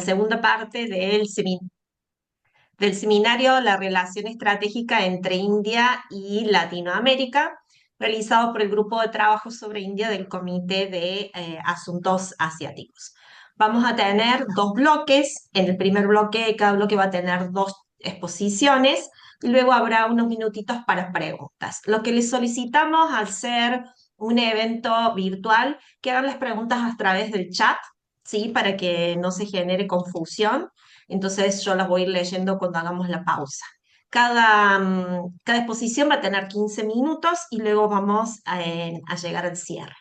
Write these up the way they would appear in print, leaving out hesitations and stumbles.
segunda parte del seminario La relación estratégica entre India y Latinoamérica, realizado por el Grupo de Trabajo sobre India del Comité de Asuntos Asiáticos. Vamos a tener dos bloques. En el primer bloque, cada bloque va a tener dos exposiciones y luego habrá unos minutitos para preguntas. Lo que les solicitamos al ser un evento virtual, que hagan las preguntas a través del chat, ¿sí? Para que no se genere confusión. Entonces yo las voy a ir leyendo cuando hagamos la pausa. Cada exposición va a tener 15 minutos y luego vamos a llegar al cierre.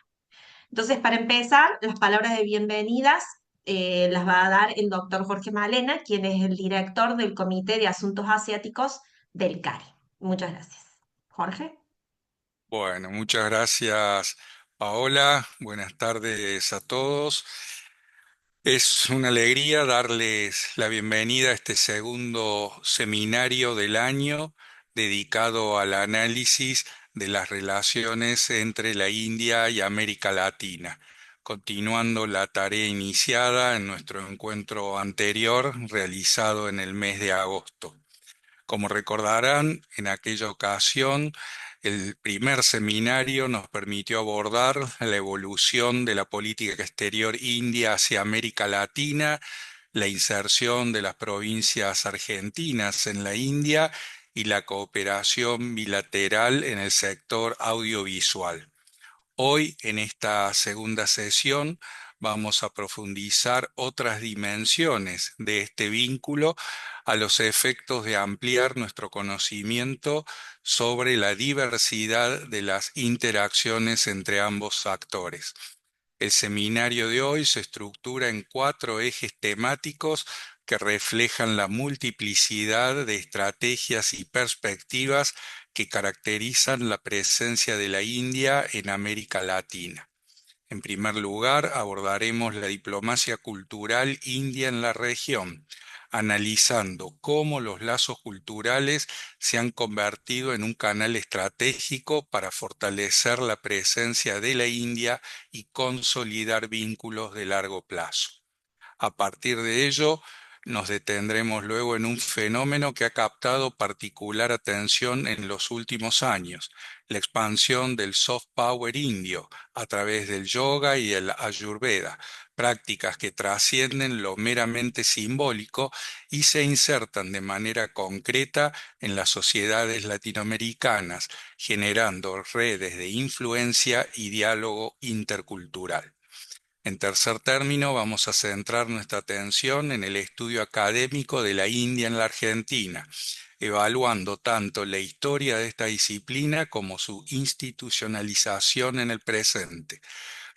Entonces, para empezar, las palabras de bienvenidas las va a dar el doctor Jorge Malena, quien es el director del Comité de Asuntos Asiáticos del CARI. Muchas gracias. Jorge. Bueno, muchas gracias, Paola. Buenas tardes a todos. Es una alegría darles la bienvenida a este segundo seminario del año dedicado al análisis de las relaciones entre la India y América Latina, continuando la tarea iniciada en nuestro encuentro anterior realizado en el mes de agosto. Como recordarán, en aquella ocasión, el primer seminario nos permitió abordar la evolución de la política exterior india hacia América Latina, la inserción de las provincias argentinas en la India y la cooperación bilateral en el sector audiovisual. Hoy, en esta segunda sesión, vamos a profundizar otras dimensiones de este vínculo a los efectos de ampliar nuestro conocimiento sobre la diversidad de las interacciones entre ambos actores. El seminario de hoy se estructura en cuatro ejes temáticos que reflejan la multiplicidad de estrategias y perspectivas que caracterizan la presencia de la India en América Latina. En primer lugar, abordaremos la diplomacia cultural india en la región, analizando cómo los lazos culturales se han convertido en un canal estratégico para fortalecer la presencia de la India y consolidar vínculos de largo plazo. A partir de ello, nos detendremos luego en un fenómeno que ha captado particular atención en los últimos años, la expansión del soft power indio a través del yoga y el ayurveda, prácticas que trascienden lo meramente simbólico y se insertan de manera concreta en las sociedades latinoamericanas, generando redes de influencia y diálogo intercultural. En tercer término, vamos a centrar nuestra atención en el estudio académico de la India en la Argentina, evaluando tanto la historia de esta disciplina como su institucionalización en el presente.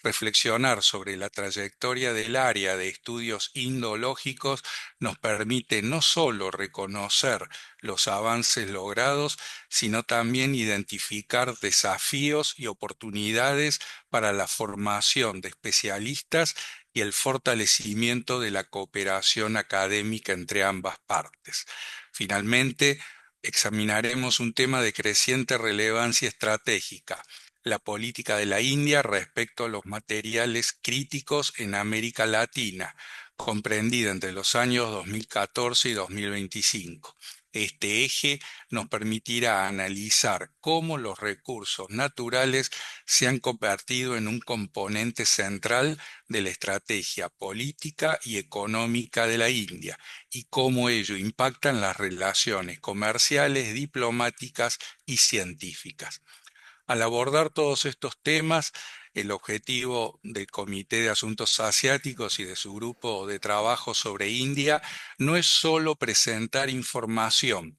Reflexionar sobre la trayectoria del área de estudios indológicos nos permite no solo reconocer los avances logrados, sino también identificar desafíos y oportunidades para la formación de especialistas y el fortalecimiento de la cooperación académica entre ambas partes. Finalmente, examinaremos un tema de creciente relevancia estratégica: la política de la India respecto a los materiales críticos en América Latina, comprendida entre los años 2014 y 2025. Este eje nos permitirá analizar cómo los recursos naturales se han convertido en un componente central de la estrategia política y económica de la India y cómo ello impacta en las relaciones comerciales, diplomáticas y científicas. Al abordar todos estos temas, el objetivo del Comité de Asuntos Asiáticos y de su grupo de trabajo sobre India no es solo presentar información,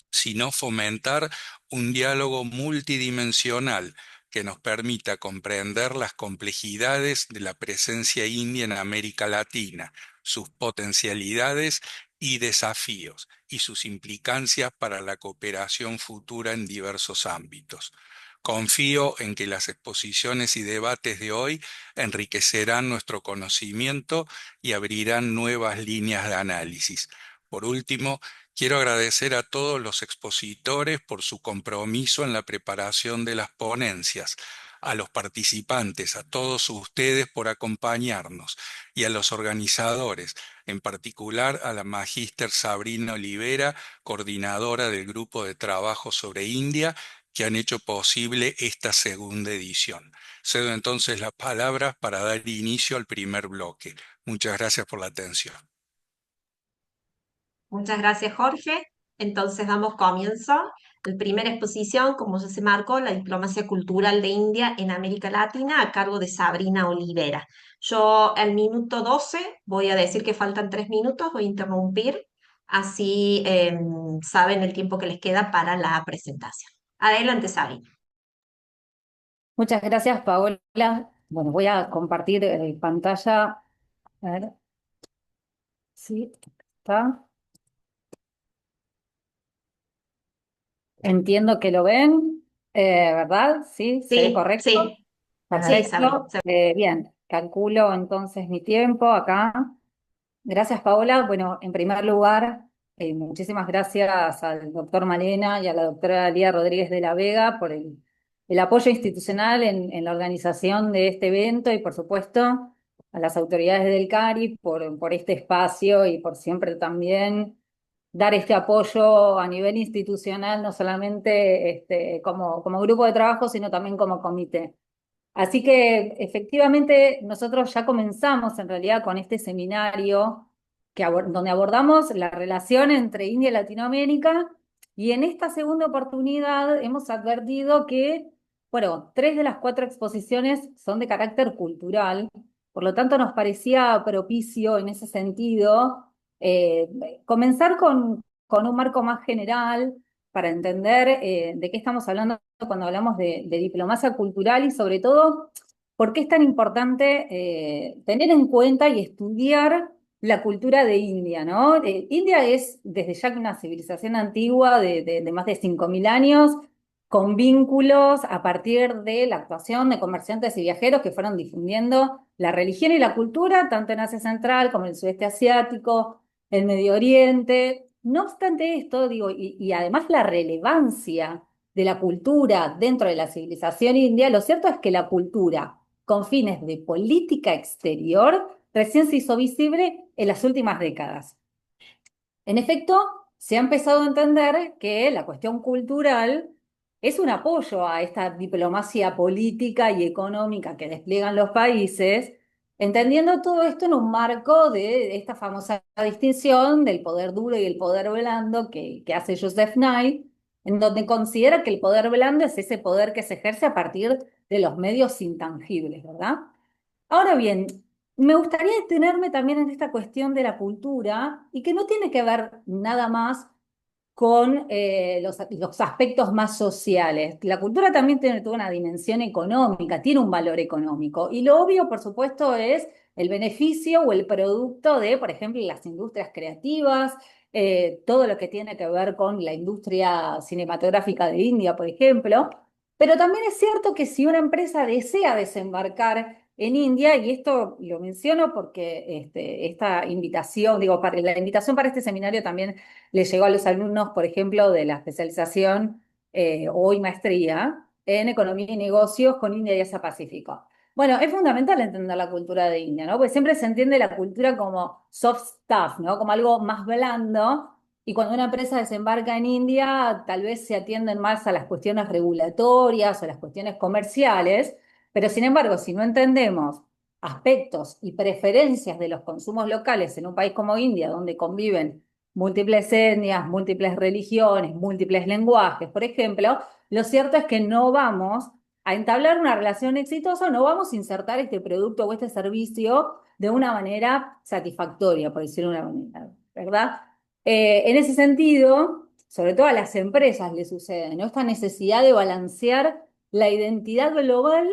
sino fomentar un diálogo multidimensional que nos permita comprender las complejidades de la presencia india en América Latina, sus potencialidades y desafíos, y sus implicancias para la cooperación futura en diversos ámbitos. Confío en que las exposiciones y debates de hoy enriquecerán nuestro conocimiento y abrirán nuevas líneas de análisis. Por último, quiero agradecer a todos los expositores por su compromiso en la preparación de las ponencias. a los participantes, a todos ustedes por acompañarnos y a los organizadores, en particular a la magíster Sabrina Olivera, coordinadora del grupo de trabajo sobre India, que han hecho posible esta segunda edición. Cedo entonces las palabras para dar inicio al primer bloque. Muchas gracias por la atención. Muchas gracias, Jorge. Entonces damos comienzo. La primera exposición, como ya se marcó, la diplomacia cultural de India en América Latina, a cargo de Sabrina Olivera. Yo al minuto 12 voy a decir que faltan 3 minutos, voy a interrumpir, así saben el tiempo que les queda para la presentación. Adelante, Sabrina. Muchas gracias, Paola. Bueno, voy a compartir pantalla. A ver, sí, está. Entiendo que lo ven, ¿verdad? Sí, ¿se ve Sí, correcto? sí, sí, Sabrina. Perfecto. Bien, calculo entonces mi tiempo acá. Gracias, Paola. Bueno, en primer lugar, muchísimas gracias al doctor Malena y a la doctora Lía Rodríguez de la Vega por el apoyo institucional en la organización de este evento y, por supuesto, a las autoridades del CARI por este espacio y por siempre también dar este apoyo a nivel institucional, no solamente como grupo de trabajo, sino también como comité. Así que efectivamente nosotros ya comenzamos en realidad con este seminario donde abordamos la relación entre India y Latinoamérica y en esta segunda oportunidad hemos advertido que, bueno, 3 de las 4 exposiciones son de carácter cultural, por lo tanto nos parecía propicio en ese sentido eh, comenzar con un marco más general para entender de qué estamos hablando cuando hablamos de diplomacia cultural y sobre todo por qué es tan importante tener en cuenta y estudiar la cultura de India, ¿no? India es desde ya una civilización antigua de más de 5.000 años, con vínculos a partir de la actuación de comerciantes y viajeros que fueron difundiendo la religión y la cultura, tanto en Asia Central como en el sudeste asiático, el Medio Oriente. No obstante esto, digo, y además la relevancia de la cultura dentro de la civilización india, lo cierto es que la cultura con fines de política exterior recién se hizo visible en las últimas décadas. En efecto, se ha empezado a entender que la cuestión cultural es un apoyo a esta diplomacia política y económica que despliegan los países, entendiendo todo esto en un marco de esta famosa distinción del poder duro y el poder blando que hace Joseph Nye, en donde considera que el poder blando es ese poder que se ejerce a partir de los medios intangibles, ¿verdad? Ahora bien, me gustaría detenerme también en esta cuestión de la cultura y que no tiene que ver nada más con los aspectos más sociales. La cultura también tiene toda una dimensión económica, tiene un valor económico. Y lo obvio, por supuesto, es el beneficio o el producto de, por ejemplo, las industrias creativas, todo lo que tiene que ver con la industria cinematográfica de India, por ejemplo. Pero también es cierto que si una empresa desea desembarcar en India, y esto lo menciono porque esta invitación, digo, la invitación para este seminario también le llegó a los alumnos, por ejemplo, de la especialización hoy maestría en Economía y Negocios con India y Asia Pacífico. Bueno, es fundamental entender la cultura de India, ¿no? Porque siempre se entiende la cultura como soft stuff, ¿no? Como algo más blando. Y cuando una empresa desembarca en India, tal vez se atienden más a las cuestiones regulatorias o a las cuestiones comerciales. Pero sin embargo, si no entendemos aspectos y preferencias de los consumos locales en un país como India, donde conviven múltiples etnias, múltiples religiones, múltiples lenguajes, por ejemplo, lo cierto es que no vamos a entablar una relación exitosa, no vamos a insertar este producto o este servicio de una manera satisfactoria, por decirlo de una manera, ¿verdad? En ese sentido, sobre todo a las empresas le sucede, ¿no? Esta necesidad de balancear la identidad global,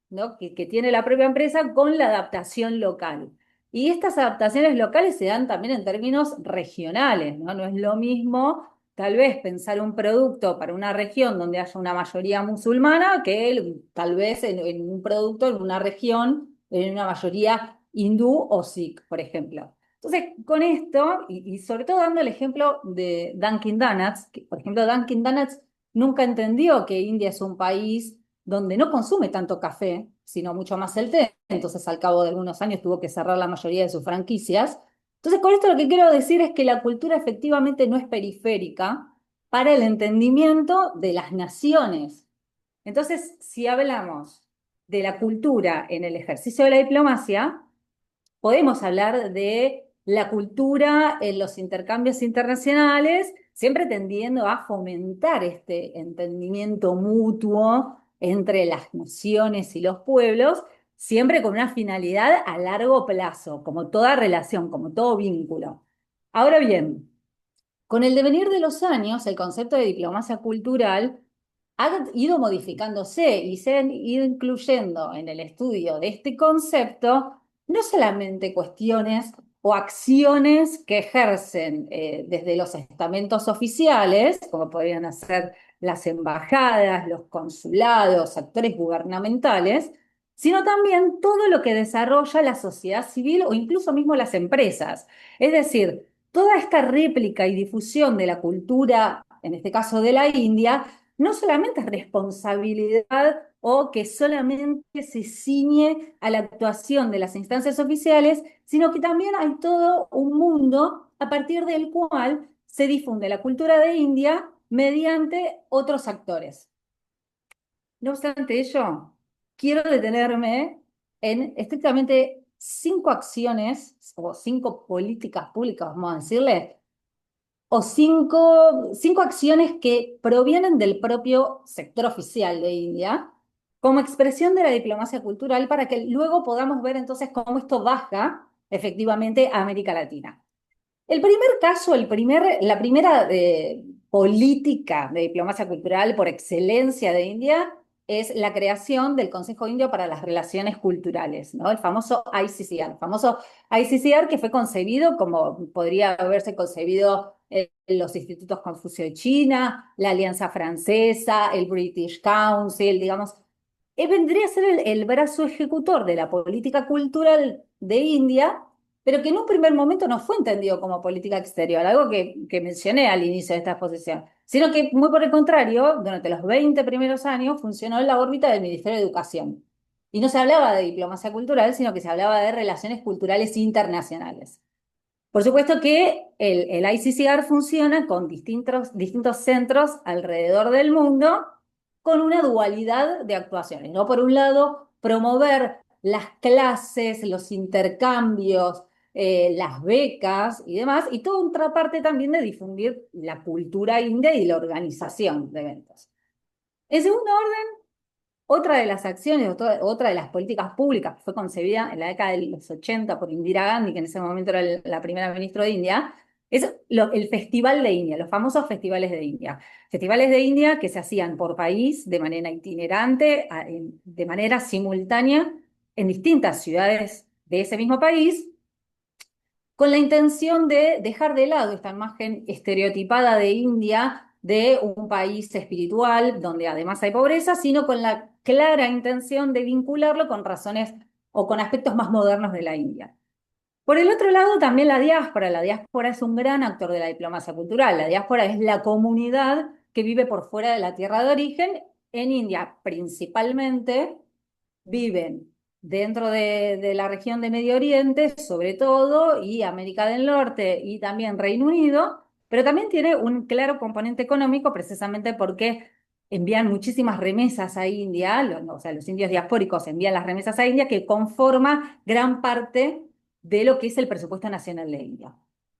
¿no? que tiene la propia empresa con la adaptación local. Y estas adaptaciones locales se dan también en términos regionales, ¿no? No es lo mismo tal vez pensar un producto para una región donde haya una mayoría musulmana que tal vez en un producto en una región en una mayoría hindú o sikh, por ejemplo. Entonces, con esto, y sobre todo dando el ejemplo de Dunkin' Donuts, que por ejemplo Dunkin' Donuts nunca entendió que India es un país donde no consume tanto café, sino mucho más el té. Entonces, al cabo de algunos años tuvo que cerrar la mayoría de sus franquicias. Entonces, con esto lo que quiero decir es que la cultura efectivamente no es periférica para el entendimiento de las naciones. Entonces, si hablamos de la cultura en el ejercicio de la diplomacia, podemos hablar de la cultura en los intercambios internacionales, siempre tendiendo a fomentar este entendimiento mutuo entre las naciones y los pueblos, siempre con una finalidad a largo plazo, como toda relación, como todo vínculo. Ahora bien, con el devenir de los años, el concepto de diplomacia cultural ha ido modificándose y se han ido incluyendo en el estudio de este concepto no solamente cuestiones o acciones que ejercen desde los estamentos oficiales, como podrían ser las embajadas, los consulados, actores gubernamentales, sino también todo lo que desarrolla la sociedad civil o incluso mismo las empresas. Es decir, toda esta réplica y difusión de la cultura, en este caso de la India, no solamente es responsabilidad o que solamente se ciñe a la actuación de las instancias oficiales, sino que también hay todo un mundo a partir del cual se difunde la cultura de India mediante otros actores. No obstante ello, quiero detenerme en estrictamente 5 acciones o 5 políticas públicas, vamos a decirle, o cinco acciones que provienen del propio sector oficial de India como expresión de la diplomacia cultural para que luego podamos ver entonces cómo esto baja efectivamente a América Latina. El primer caso, la primera política de diplomacia cultural por excelencia de India es la creación del Consejo Indio para las Relaciones Culturales, ¿no? El famoso ICCR que fue concebido como podría haberse concebido en los institutos Confucio de China, la Alianza Francesa, el British Council, digamos, vendría a ser el brazo ejecutor de la política cultural de India, pero que en un primer momento no fue entendido como política exterior, algo que mencioné al inicio de esta exposición, sino que muy por el contrario, durante los 20 primeros años funcionó en la órbita del Ministerio de Educación. Y no se hablaba de diplomacia cultural, sino que se hablaba de relaciones culturales internacionales. Por supuesto que el ICCR funciona con distintos centros alrededor del mundo con una dualidad de actuaciones, ¿no? Por un lado, promover las clases, los intercambios, las becas y demás, y toda otra parte también de difundir la cultura india y la organización de eventos. En segundo orden, otra de las acciones, otra de las políticas públicas que fue concebida en la década de los 80 por Indira Gandhi, que en ese momento era la primera ministra de India, es el Festival de India, los famosos festivales de India. Festivales de India que se hacían por país de manera itinerante, de manera simultánea, en distintas ciudades de ese mismo país, con la intención de dejar de lado esta imagen estereotipada de India de un país espiritual donde además hay pobreza, sino con la clara intención de vincularlo con razones o con aspectos más modernos de la India. Por el otro lado, también la diáspora. La diáspora es un gran actor de la diplomacia cultural. La diáspora es la comunidad que vive por fuera de la tierra de origen. En India, principalmente, viven dentro de la región de Medio Oriente, sobre todo, y América del Norte y también Reino Unido, pero también tiene un claro componente económico precisamente porque envían muchísimas remesas a India, o sea, los indios diaspóricos envían las remesas a India, que conforma gran parte de lo que es el presupuesto nacional de India.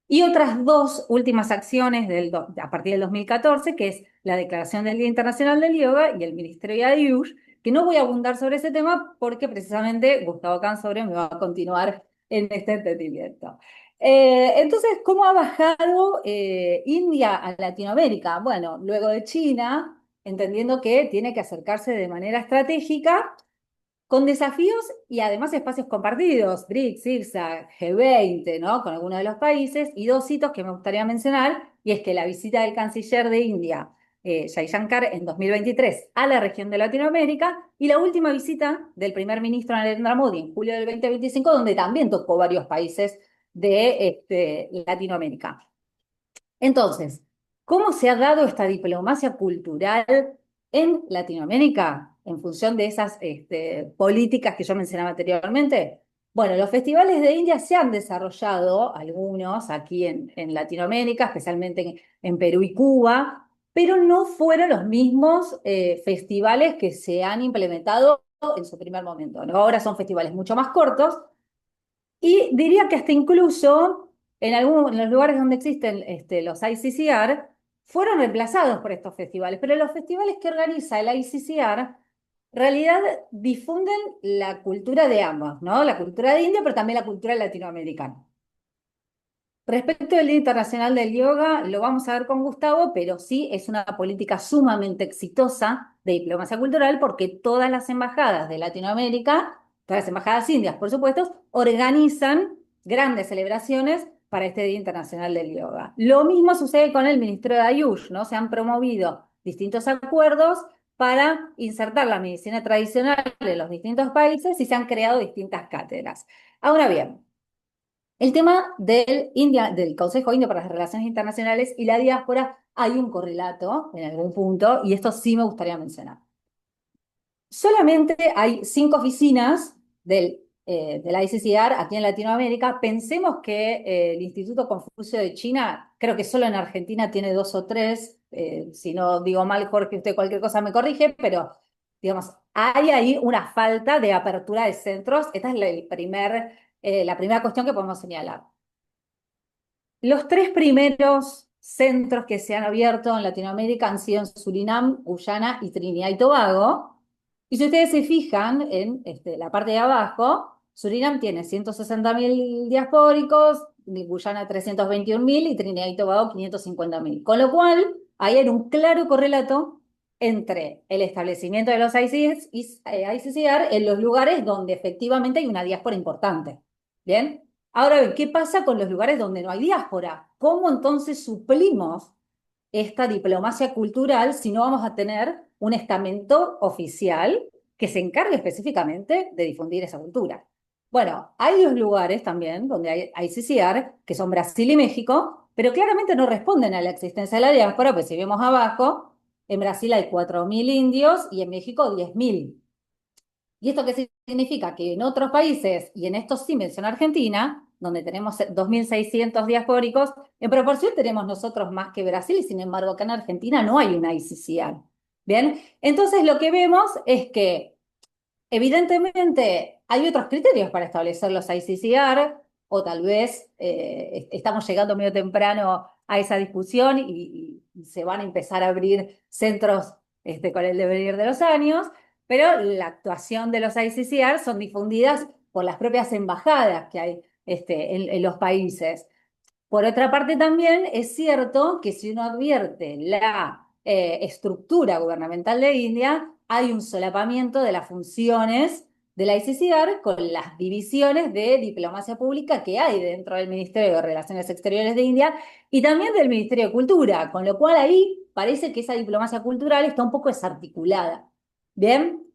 Y otras 2 últimas acciones a partir del 2014, que es la Declaración del Día Internacional del Yoga y el Ministerio de Ayush, que no voy a abundar sobre ese tema porque precisamente Gustavo Cansobre me va a continuar en este entendimiento. Entonces, ¿cómo ha bajado India a Latinoamérica? Bueno, luego de China, entendiendo que tiene que acercarse de manera estratégica con desafíos y además espacios compartidos, BRICS, IRSA, G20, ¿no? Con algunos de los países, y 2 hitos que me gustaría mencionar, y es que la visita del canciller de India, Jaishankar, en 2023 a la región de Latinoamérica, y la última visita del primer ministro Narendra Modi en julio del 2025, donde también tocó varios países de Latinoamérica. Entonces, ¿cómo se ha dado esta diplomacia cultural en Latinoamérica, en función de esas políticas que yo mencionaba anteriormente, bueno, los festivales de India se han desarrollado, algunos aquí en Latinoamérica, especialmente en Perú y Cuba, pero no fueron los mismos festivales que se han implementado en su primer momento, ¿no? Ahora son festivales mucho más cortos y diría que hasta incluso en los lugares donde existen los ICCR, fueron reemplazados por estos festivales, pero los festivales que organiza el ICCR en realidad difunden la cultura de ambos, ¿no? La cultura de India, pero también la cultura latinoamericana. Respecto del Día Internacional del Yoga, lo vamos a ver con Gustavo, pero sí es una política sumamente exitosa de diplomacia cultural porque todas las embajadas de Latinoamérica, todas las embajadas indias, por supuesto, organizan grandes celebraciones para este Día Internacional del Yoga. Lo mismo sucede con el Ministerio de Ayush, ¿no? Se han promovido distintos acuerdos para insertar la medicina tradicional de los distintos países y se han creado distintas cátedras. Ahora bien, el tema del Consejo Indio para las Relaciones Internacionales y la diáspora, hay un correlato en algún punto, y esto sí me gustaría mencionar. Solamente hay 5 oficinas de la ICCR aquí en Latinoamérica. Pensemos que el Instituto Confucio de China, creo que solo en Argentina tiene 2 o 3. Si no digo mal, Jorge, usted cualquier cosa me corrige, pero digamos, hay ahí una falta de apertura de centros. Esta es la primera cuestión que podemos señalar. Los 3 primeros centros que se han abierto en Latinoamérica han sido en Surinam, Guyana y Trinidad y Tobago. Y si ustedes se fijan en la parte de abajo, Surinam tiene 160.000 diaspóricos, Guyana 321.000 y Trinidad y Tobago 550.000. Con lo cual, ahí hay un claro correlato entre el establecimiento de los ICCR en los lugares donde efectivamente hay una diáspora importante. ¿Bien? Ahora bien, ¿qué pasa con los lugares donde no hay diáspora? ¿Cómo entonces suplimos esta diplomacia cultural si no vamos a tener un estamento oficial que se encargue específicamente de difundir esa cultura? Bueno, hay 2 lugares también donde hay ICCR, que son Brasil y México, pero claramente no responden a la existencia de la diáspora, pues si vemos abajo, en Brasil hay 4.000 indios y en México 10.000. ¿Y esto qué significa? Que en otros países, y en estos sí menciono Argentina, donde tenemos 2.600 diaspóricos, en proporción tenemos nosotros más que Brasil, y sin embargo acá en Argentina no hay una ICCR. ¿Bien? Entonces lo que vemos es que evidentemente hay otros criterios para establecer los ICCR, o tal vez estamos llegando medio temprano a esa discusión y se van a empezar a abrir centros con el devenir de los años, pero la actuación de los ICCR son difundidas por las propias embajadas que hay en los países. Por otra parte, también es cierto que si uno advierte la estructura gubernamental de India, hay un solapamiento de las funciones de la ICCR con las divisiones de diplomacia pública que hay dentro del Ministerio de Relaciones Exteriores de India y también del Ministerio de Cultura, con lo cual ahí parece que esa diplomacia cultural está un poco desarticulada. ¿Bien?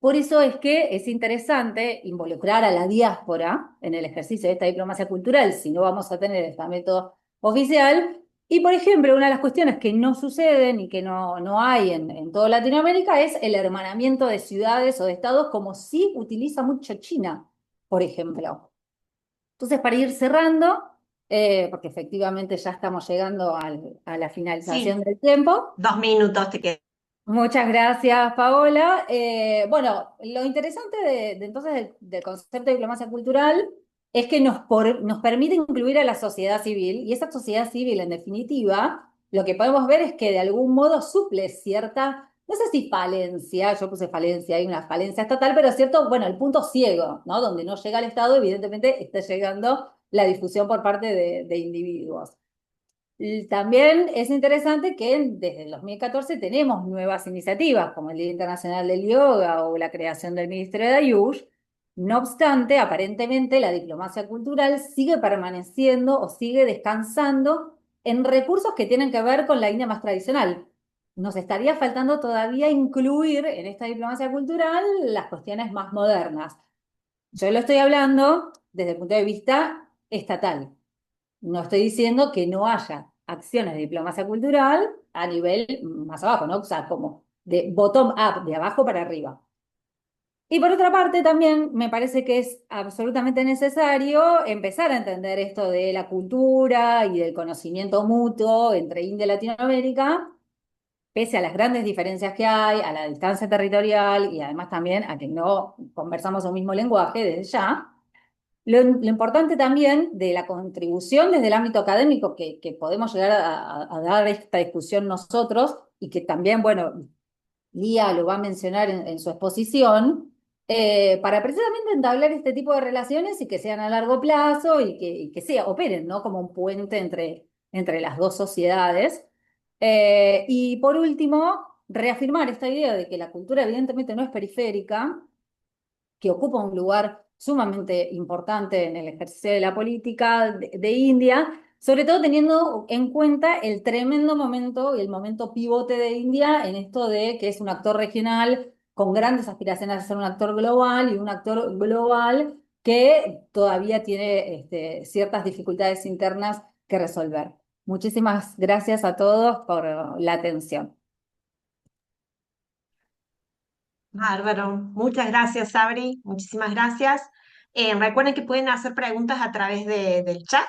Por eso es que es interesante involucrar a la diáspora en el ejercicio de esta diplomacia cultural, si no vamos a tener esta método oficial. Y, por ejemplo, una de las cuestiones que no suceden y que no hay en toda Latinoamérica es el hermanamiento de ciudades o de estados, como sí utiliza mucho China, por ejemplo. Entonces, para ir cerrando, porque efectivamente ya estamos llegando a la finalización Sí, del tiempo. 2 minutos te quedan. Muchas gracias, Paola. Bueno, lo interesante entonces del concepto de diplomacia cultural es que nos permite incluir a la sociedad civil, y esa sociedad civil, en definitiva, lo que podemos ver es que de algún modo suple cierta, no sé si falencia, yo puse falencia, hay una falencia estatal, pero cierto, bueno, el punto ciego, ¿no? Donde no llega el Estado, evidentemente está llegando la difusión por parte de individuos. Y también es interesante que desde el 2014 tenemos nuevas iniciativas, como el Día Internacional del Yoga o la creación del Ministerio de Ayush. No obstante, aparentemente la diplomacia cultural sigue permaneciendo o sigue descansando en recursos que tienen que ver con la India más tradicional. Nos estaría faltando todavía incluir en esta diplomacia cultural las cuestiones más modernas. Yo lo estoy hablando desde el punto de vista estatal. No estoy diciendo que no haya acciones de diplomacia cultural a nivel más abajo, ¿no? O sea, como de bottom up, de abajo para arriba. Y por otra parte, también me parece que es absolutamente necesario empezar a entender esto de la cultura y del conocimiento mutuo entre India y Latinoamérica, pese a las grandes diferencias que hay, a la distancia territorial y además también a que no conversamos un mismo lenguaje desde ya. Lo importante también de la contribución desde el ámbito académico que podemos llegar a dar esta discusión nosotros y que también, bueno, Lía lo va a mencionar en su exposición, para precisamente entablar este tipo de relaciones y que sean a largo plazo y que operen, ¿no? Como un puente entre las dos sociedades. Y por último, reafirmar esta idea de que la cultura evidentemente no es periférica, que ocupa un lugar sumamente importante en el ejercicio de la política de India, sobre todo teniendo en cuenta el tremendo momento y el momento pivote de India en esto de que es un actor regional con grandes aspiraciones a ser un actor global y un actor global que todavía tiene ciertas dificultades internas que resolver. Muchísimas gracias a todos por la atención. Bárbaro. Muchas gracias, Sabri. Muchísimas gracias. Recuerden que pueden hacer preguntas a través del chat,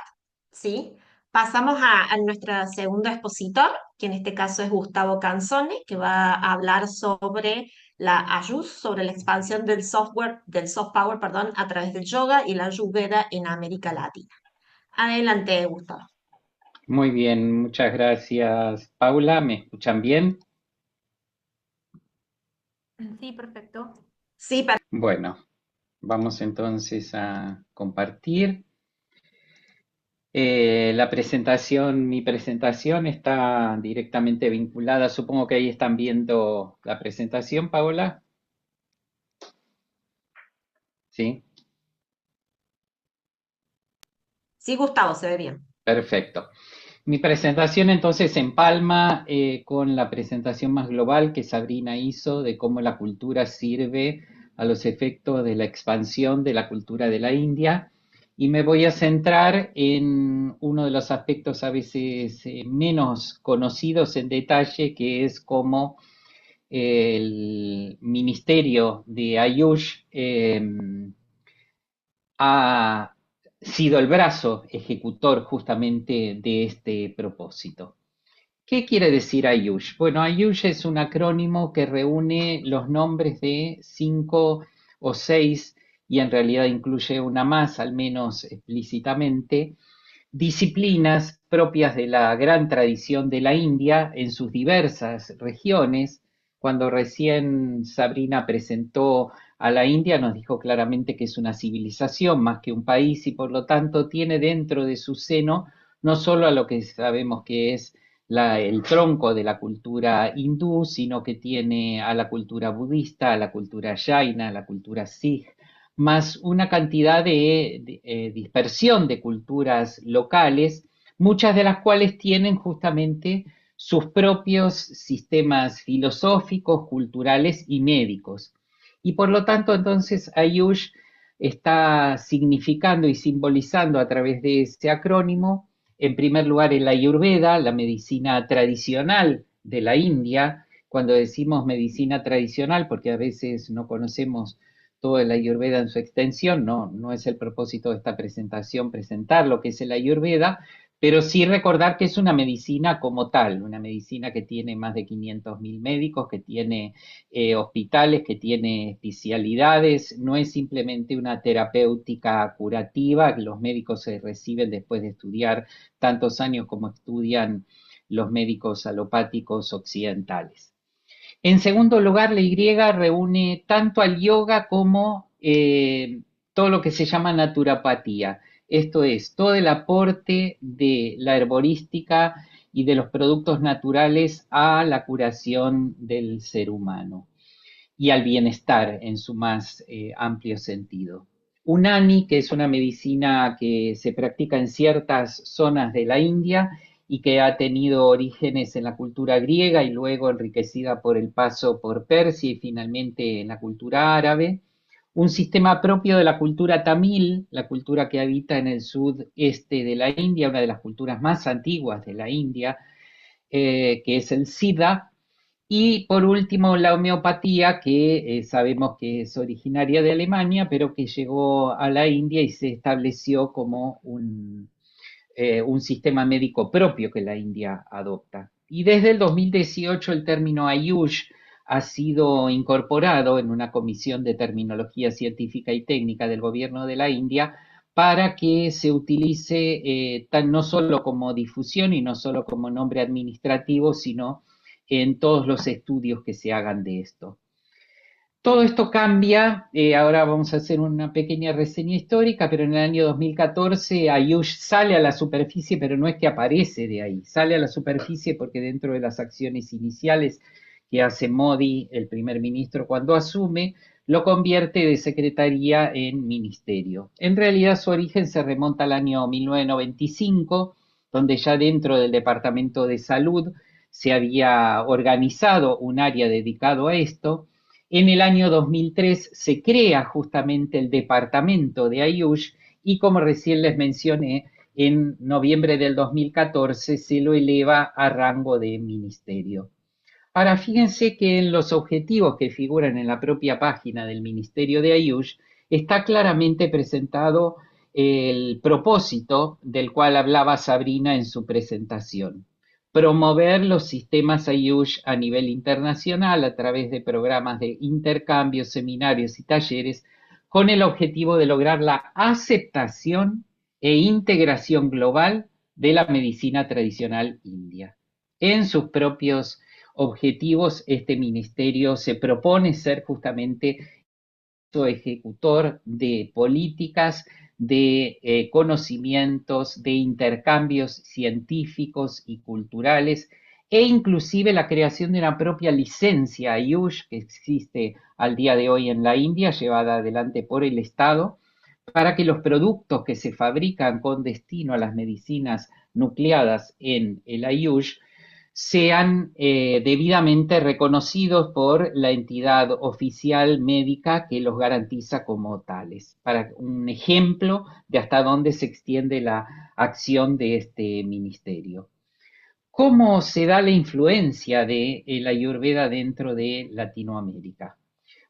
¿sí? Pasamos a nuestro segundo expositor, que en este caso es Gustavo Canzone, que va a hablar sobre la Ayush, sobre la expansión del soft power, perdón, a través del yoga y la Ayurveda en América Latina. Adelante, Gustavo. Muy bien, muchas gracias, Paula. ¿Me escuchan bien? Sí, perfecto. Bueno, vamos entonces a compartir. Mi presentación está directamente vinculada. Supongo que ahí están viendo la presentación, Paula. ¿Sí? Sí, Gustavo, se ve bien. Perfecto. Mi presentación entonces empalma con la presentación más global que Sabrina hizo de cómo la cultura sirve a los efectos de la expansión de la cultura de la India, y me voy a centrar en uno de los aspectos a veces menos conocidos en detalle, que es cómo el Ministerio de Ayush ha sido el brazo ejecutor justamente de este propósito. ¿Qué quiere decir Ayush? Bueno, Ayush es un acrónimo que reúne los nombres de 5 o 6, y en realidad incluye una más, al menos explícitamente, disciplinas propias de la gran tradición de la India en sus diversas regiones. Cuando recién Sabrina presentó a la India, nos dijo claramente que es una civilización más que un país, y por lo tanto tiene dentro de su seno no solo a lo que sabemos que es el tronco de la cultura hindú, sino que tiene a la cultura budista, a la cultura jaina, a la cultura sikh, más una cantidad de dispersión de culturas locales, muchas de las cuales tienen justamente sus propios sistemas filosóficos, culturales y médicos. Y por lo tanto, entonces, Ayush está significando y simbolizando a través de ese acrónimo, en primer lugar, el Ayurveda, la medicina tradicional de la India. Cuando decimos medicina tradicional, porque a veces no conocemos todo el Ayurveda en su extensión, no es el propósito de esta presentación presentar lo que es el Ayurveda, pero sí recordar que es una medicina como tal, una medicina que tiene más de 500.000 médicos, que tiene hospitales, que tiene especialidades, no es simplemente una terapéutica curativa, que los médicos se reciben después de estudiar tantos años como estudian los médicos alopáticos occidentales. En segundo lugar, la Y reúne tanto al yoga como todo lo que se llama naturapatía. Esto es, todo el aporte de la herborística y de los productos naturales a la curación del ser humano y al bienestar en su más amplio sentido. Unani, que es una medicina que se practica en ciertas zonas de la India y que ha tenido orígenes en la cultura griega y luego enriquecida por el paso por Persia y finalmente en la cultura árabe. Un sistema propio de la cultura tamil, la cultura que habita en el sudeste de la India, una de las culturas más antiguas de la India, que es el Siddha, Y por último, la homeopatía, que sabemos que es originaria de Alemania, pero que llegó a la India y se estableció como un sistema médico propio que la India adopta. Y desde el 2018 el término Ayush ha sido incorporado en una comisión de terminología científica y técnica del gobierno de la India para que se utilice no solo como difusión y no solo como nombre administrativo, sino en todos los estudios que se hagan de esto. Todo esto cambia, ahora vamos a hacer una pequeña reseña histórica, pero en el año 2014 Ayush sale a la superficie, pero no es que aparece de ahí, sale a la superficie porque dentro de las acciones iniciales que hace Modi, el primer ministro, cuando asume, lo convierte de secretaría en ministerio. En realidad su origen se remonta al año 1995, donde ya dentro del Departamento de Salud se había organizado un área dedicado a esto. En el año 2003 se crea justamente el departamento de Ayush y como recién les mencioné, en noviembre del 2014 se lo eleva a rango de ministerio. Ahora, fíjense que en los objetivos que figuran en la propia página del Ministerio de Ayush está claramente presentado el propósito del cual hablaba Sabrina en su presentación. Promover los sistemas Ayush a nivel internacional a través de programas de intercambios, seminarios y talleres con el objetivo de lograr la aceptación e integración global de la medicina tradicional india. En sus propios objetivos, este ministerio se propone ser justamente ejecutor de políticas, de conocimientos, de intercambios científicos y culturales, e inclusive la creación de una propia licencia Ayush que existe al día de hoy en la India, llevada adelante por el Estado, para que los productos que se fabrican con destino a las medicinas nucleadas en el Ayush sean debidamente reconocidos por la entidad oficial médica que los garantiza como tales, para un ejemplo de hasta dónde se extiende la acción de este ministerio. ¿Cómo se da la influencia de la Ayurveda dentro de Latinoamérica?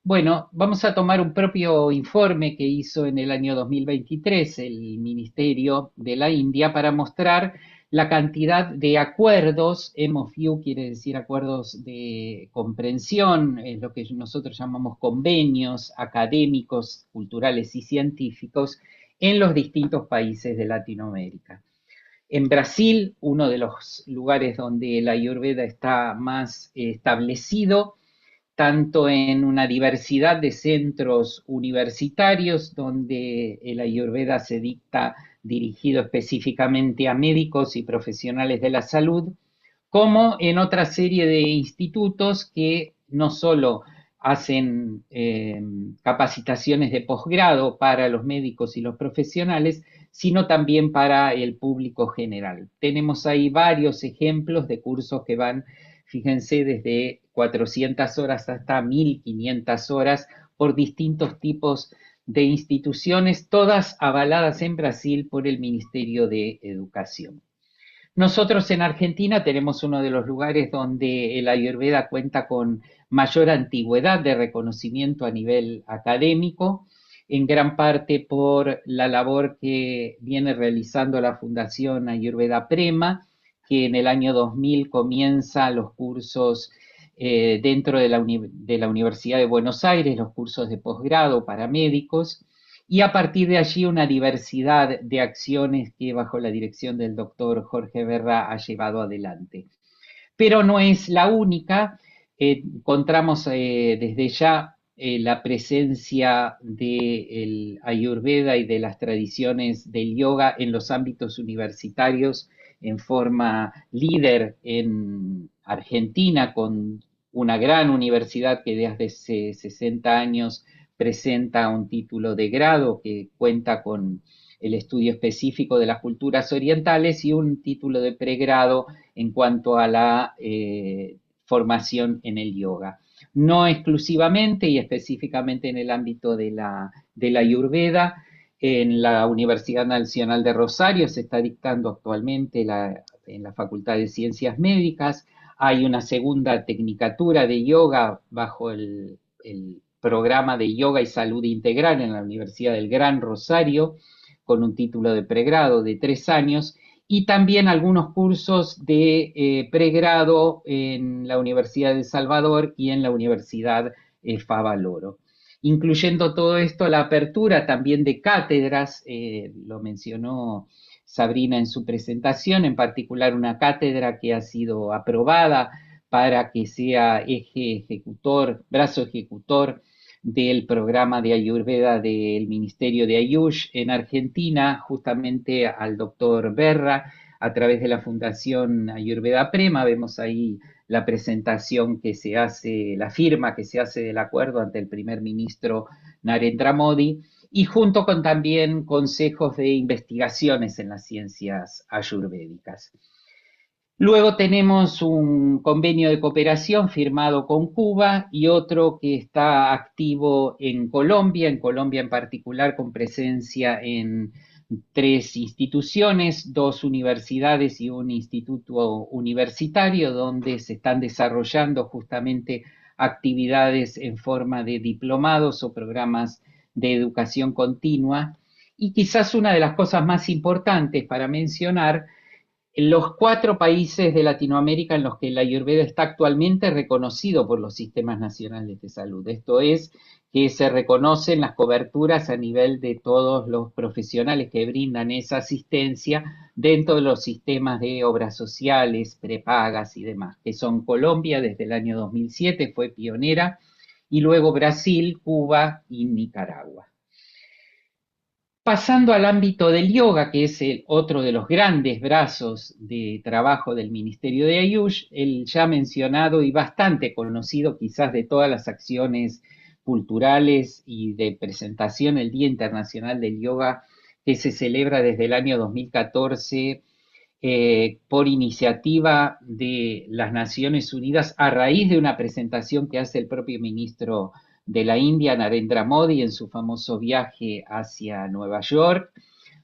Bueno, vamos a tomar un propio informe que hizo en el año 2023 el Ministerio de la India para mostrar la cantidad de acuerdos, MOU quiere decir acuerdos de comprensión, es lo que nosotros llamamos convenios académicos, culturales y científicos en los distintos países de Latinoamérica. En Brasil, uno de los lugares donde la Ayurveda está más establecido, tanto en una diversidad de centros universitarios donde el Ayurveda se dicta dirigido específicamente a médicos y profesionales de la salud, como en otra serie de institutos que no solo hacen capacitaciones de posgrado para los médicos y los profesionales, sino también para el público general. Tenemos ahí varios ejemplos de cursos que van, fíjense, desde 400 horas hasta 1500 horas por distintos tipos de instituciones, todas avaladas en Brasil por el Ministerio de Educación. Nosotros en Argentina tenemos uno de los lugares donde el Ayurveda cuenta con mayor antigüedad de reconocimiento a nivel académico, en gran parte por la labor que viene realizando la Fundación Ayurveda Prema, que en el año 2000 comienza los cursos dentro de la Universidad de Buenos Aires, los cursos de posgrado para médicos, y a partir de allí una diversidad de acciones que bajo la dirección del doctor Jorge Berra ha llevado adelante. Pero no es la única, encontramos desde ya la presencia del Ayurveda y de las tradiciones del yoga en los ámbitos universitarios en forma líder en Argentina, con una gran universidad que desde hace 60 años presenta un título de grado que cuenta con el estudio específico de las culturas orientales y un título de pregrado en cuanto a la formación en el yoga. No exclusivamente y específicamente en el ámbito de la Ayurveda, en la Universidad Nacional de Rosario se está dictando actualmente la en la Facultad de Ciencias Médicas. Hay una segunda tecnicatura de yoga bajo el programa de Yoga y Salud Integral en la Universidad del Gran Rosario, con un título de pregrado de 3 años, y también algunos cursos de pregrado en la Universidad de El Salvador y en la Universidad Favaloro. Incluyendo todo esto, la apertura también de cátedras, lo mencionó Sabrina en su presentación, en particular una cátedra que ha sido aprobada para que sea eje ejecutor, brazo ejecutor del programa de Ayurveda del Ministerio de Ayush en Argentina, justamente al doctor Berra, a través de la Fundación Ayurveda Prema. Vemos ahí la presentación que se hace, la firma que se hace del acuerdo ante el primer ministro Narendra Modi, y junto con también consejos de investigaciones en las ciencias ayurvédicas. Luego tenemos un convenio de cooperación firmado con Cuba y otro que está activo en Colombia en particular con presencia en 3 instituciones, 2 universidades y un instituto universitario, donde se están desarrollando justamente actividades en forma de diplomados o programas de educación continua. Y quizás una de las cosas más importantes para mencionar, en los 4 países de Latinoamérica en los que la Ayurveda está actualmente reconocido por los sistemas nacionales de salud. Esto es, que se reconocen las coberturas a nivel de todos los profesionales que brindan esa asistencia dentro de los sistemas de obras sociales, prepagas y demás, que son Colombia desde el año 2007, fue pionera, y luego Brasil, Cuba y Nicaragua. Pasando al ámbito del yoga, que es otro de los grandes brazos de trabajo del Ministerio de Ayush, el ya mencionado y bastante conocido quizás de todas las acciones culturales y de presentación, el Día Internacional del Yoga, que se celebra desde el año 2014 por iniciativa de las Naciones Unidas a raíz de una presentación que hace el propio ministro de la India, Narendra Modi, en su famoso viaje hacia Nueva York,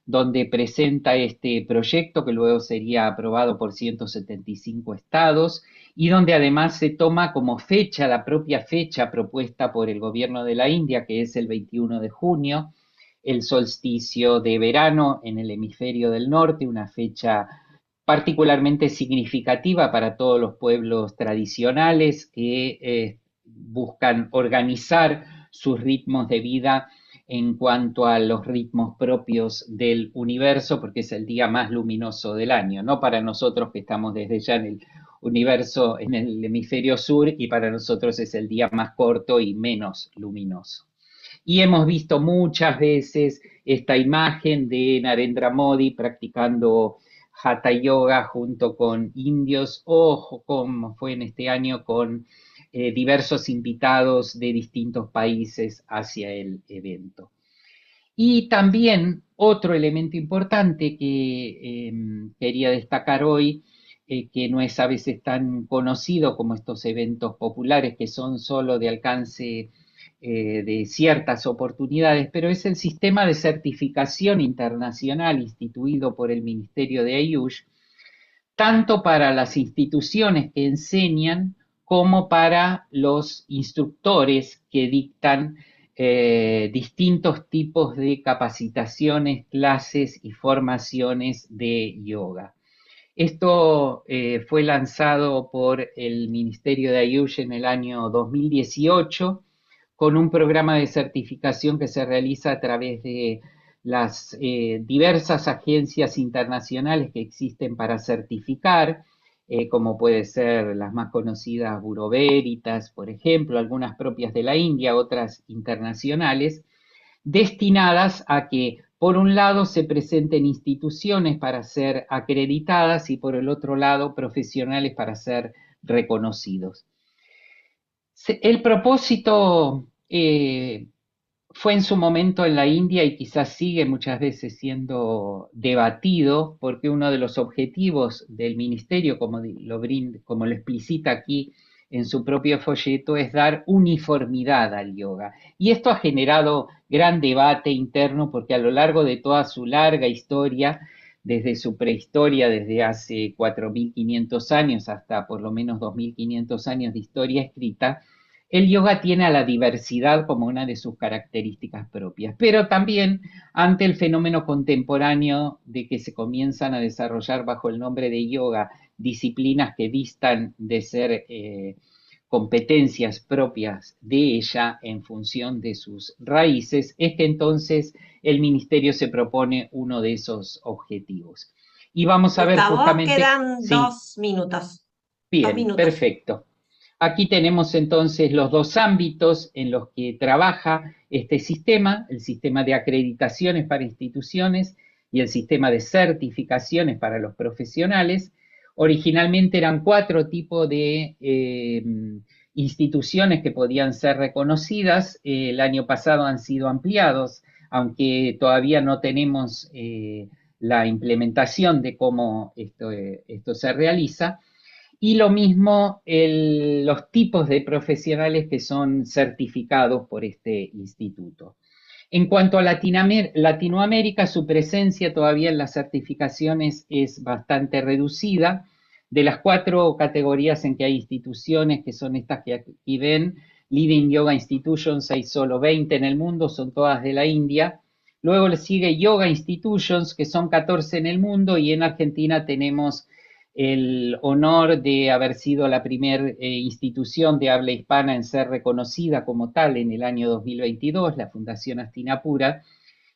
donde presenta este proyecto que luego sería aprobado por 175 estados y donde además se toma como fecha, la propia fecha propuesta por el gobierno de la India, que es el 21 de junio, el solsticio de verano en el hemisferio del norte, una fecha particularmente significativa para todos los pueblos tradicionales que buscan organizar sus ritmos de vida en cuanto a los ritmos propios del universo, porque es el día más luminoso del año, no para nosotros que estamos desde ya en el universo, en el hemisferio sur, y para nosotros es el día más corto y menos luminoso. Y hemos visto muchas veces esta imagen de Narendra Modi practicando Hatha Yoga junto con indios, o como fue en este año con diversos invitados de distintos países hacia el evento. Y también otro elemento importante que quería destacar hoy, que no es a veces tan conocido como estos eventos populares que son solo de alcance de ciertas oportunidades, pero es el sistema de certificación internacional instituido por el Ministerio de Ayush, tanto para las instituciones que enseñan como para los instructores que dictan distintos tipos de capacitaciones, clases y formaciones de yoga. Esto fue lanzado por el Ministerio de Ayush en el año 2018 con un programa de certificación que se realiza a través de las diversas agencias internacionales que existen para certificar, como puede ser las más conocidas Bureau Veritas, por ejemplo, algunas propias de la India, otras internacionales, destinadas a que, por un lado, se presenten instituciones para ser acreditadas y, por el otro lado, profesionales para ser reconocidos. El propósito fue en su momento en la India y quizás sigue muchas veces siendo debatido, porque uno de los objetivos del ministerio, como lo explicita aquí en su propio folleto, es dar uniformidad al yoga. Y esto ha generado gran debate interno porque a lo largo de toda su larga historia desde su prehistoria, desde hace 4.500 años hasta por lo menos 2.500 años de historia escrita, el yoga tiene a la diversidad como una de sus características propias, pero también ante el fenómeno contemporáneo de que se comienzan a desarrollar bajo el nombre de yoga disciplinas que distan de ser competencias propias de ella en función de sus raíces, es que entonces el ministerio se propone uno de esos objetivos. Y vamos a ver Gustavo, justamente, quedan sí, 2 minutos. Dos bien, minutos. perfecto. Aquí tenemos entonces los dos ámbitos en los que trabaja este sistema, el sistema de acreditaciones para instituciones y el sistema de certificaciones para los profesionales. Originalmente eran 4 tipos de instituciones que podían ser reconocidas. El año pasado han sido ampliados, aunque todavía no tenemos la implementación de cómo esto se realiza. Y lo mismo los tipos de profesionales que son certificados por este instituto. En cuanto a Latinoamérica, su presencia todavía en las certificaciones es bastante reducida. De las 4 categorías en que hay instituciones, que son estas que aquí ven, Leading Yoga Institutions, hay solo 20 en el mundo, son todas de la India. Luego le sigue Yoga Institutions, que son 14 en el mundo, y en Argentina tenemos el honor de haber sido la primera institución de habla hispana en ser reconocida como tal en el año 2022, la Fundación Hastinapura,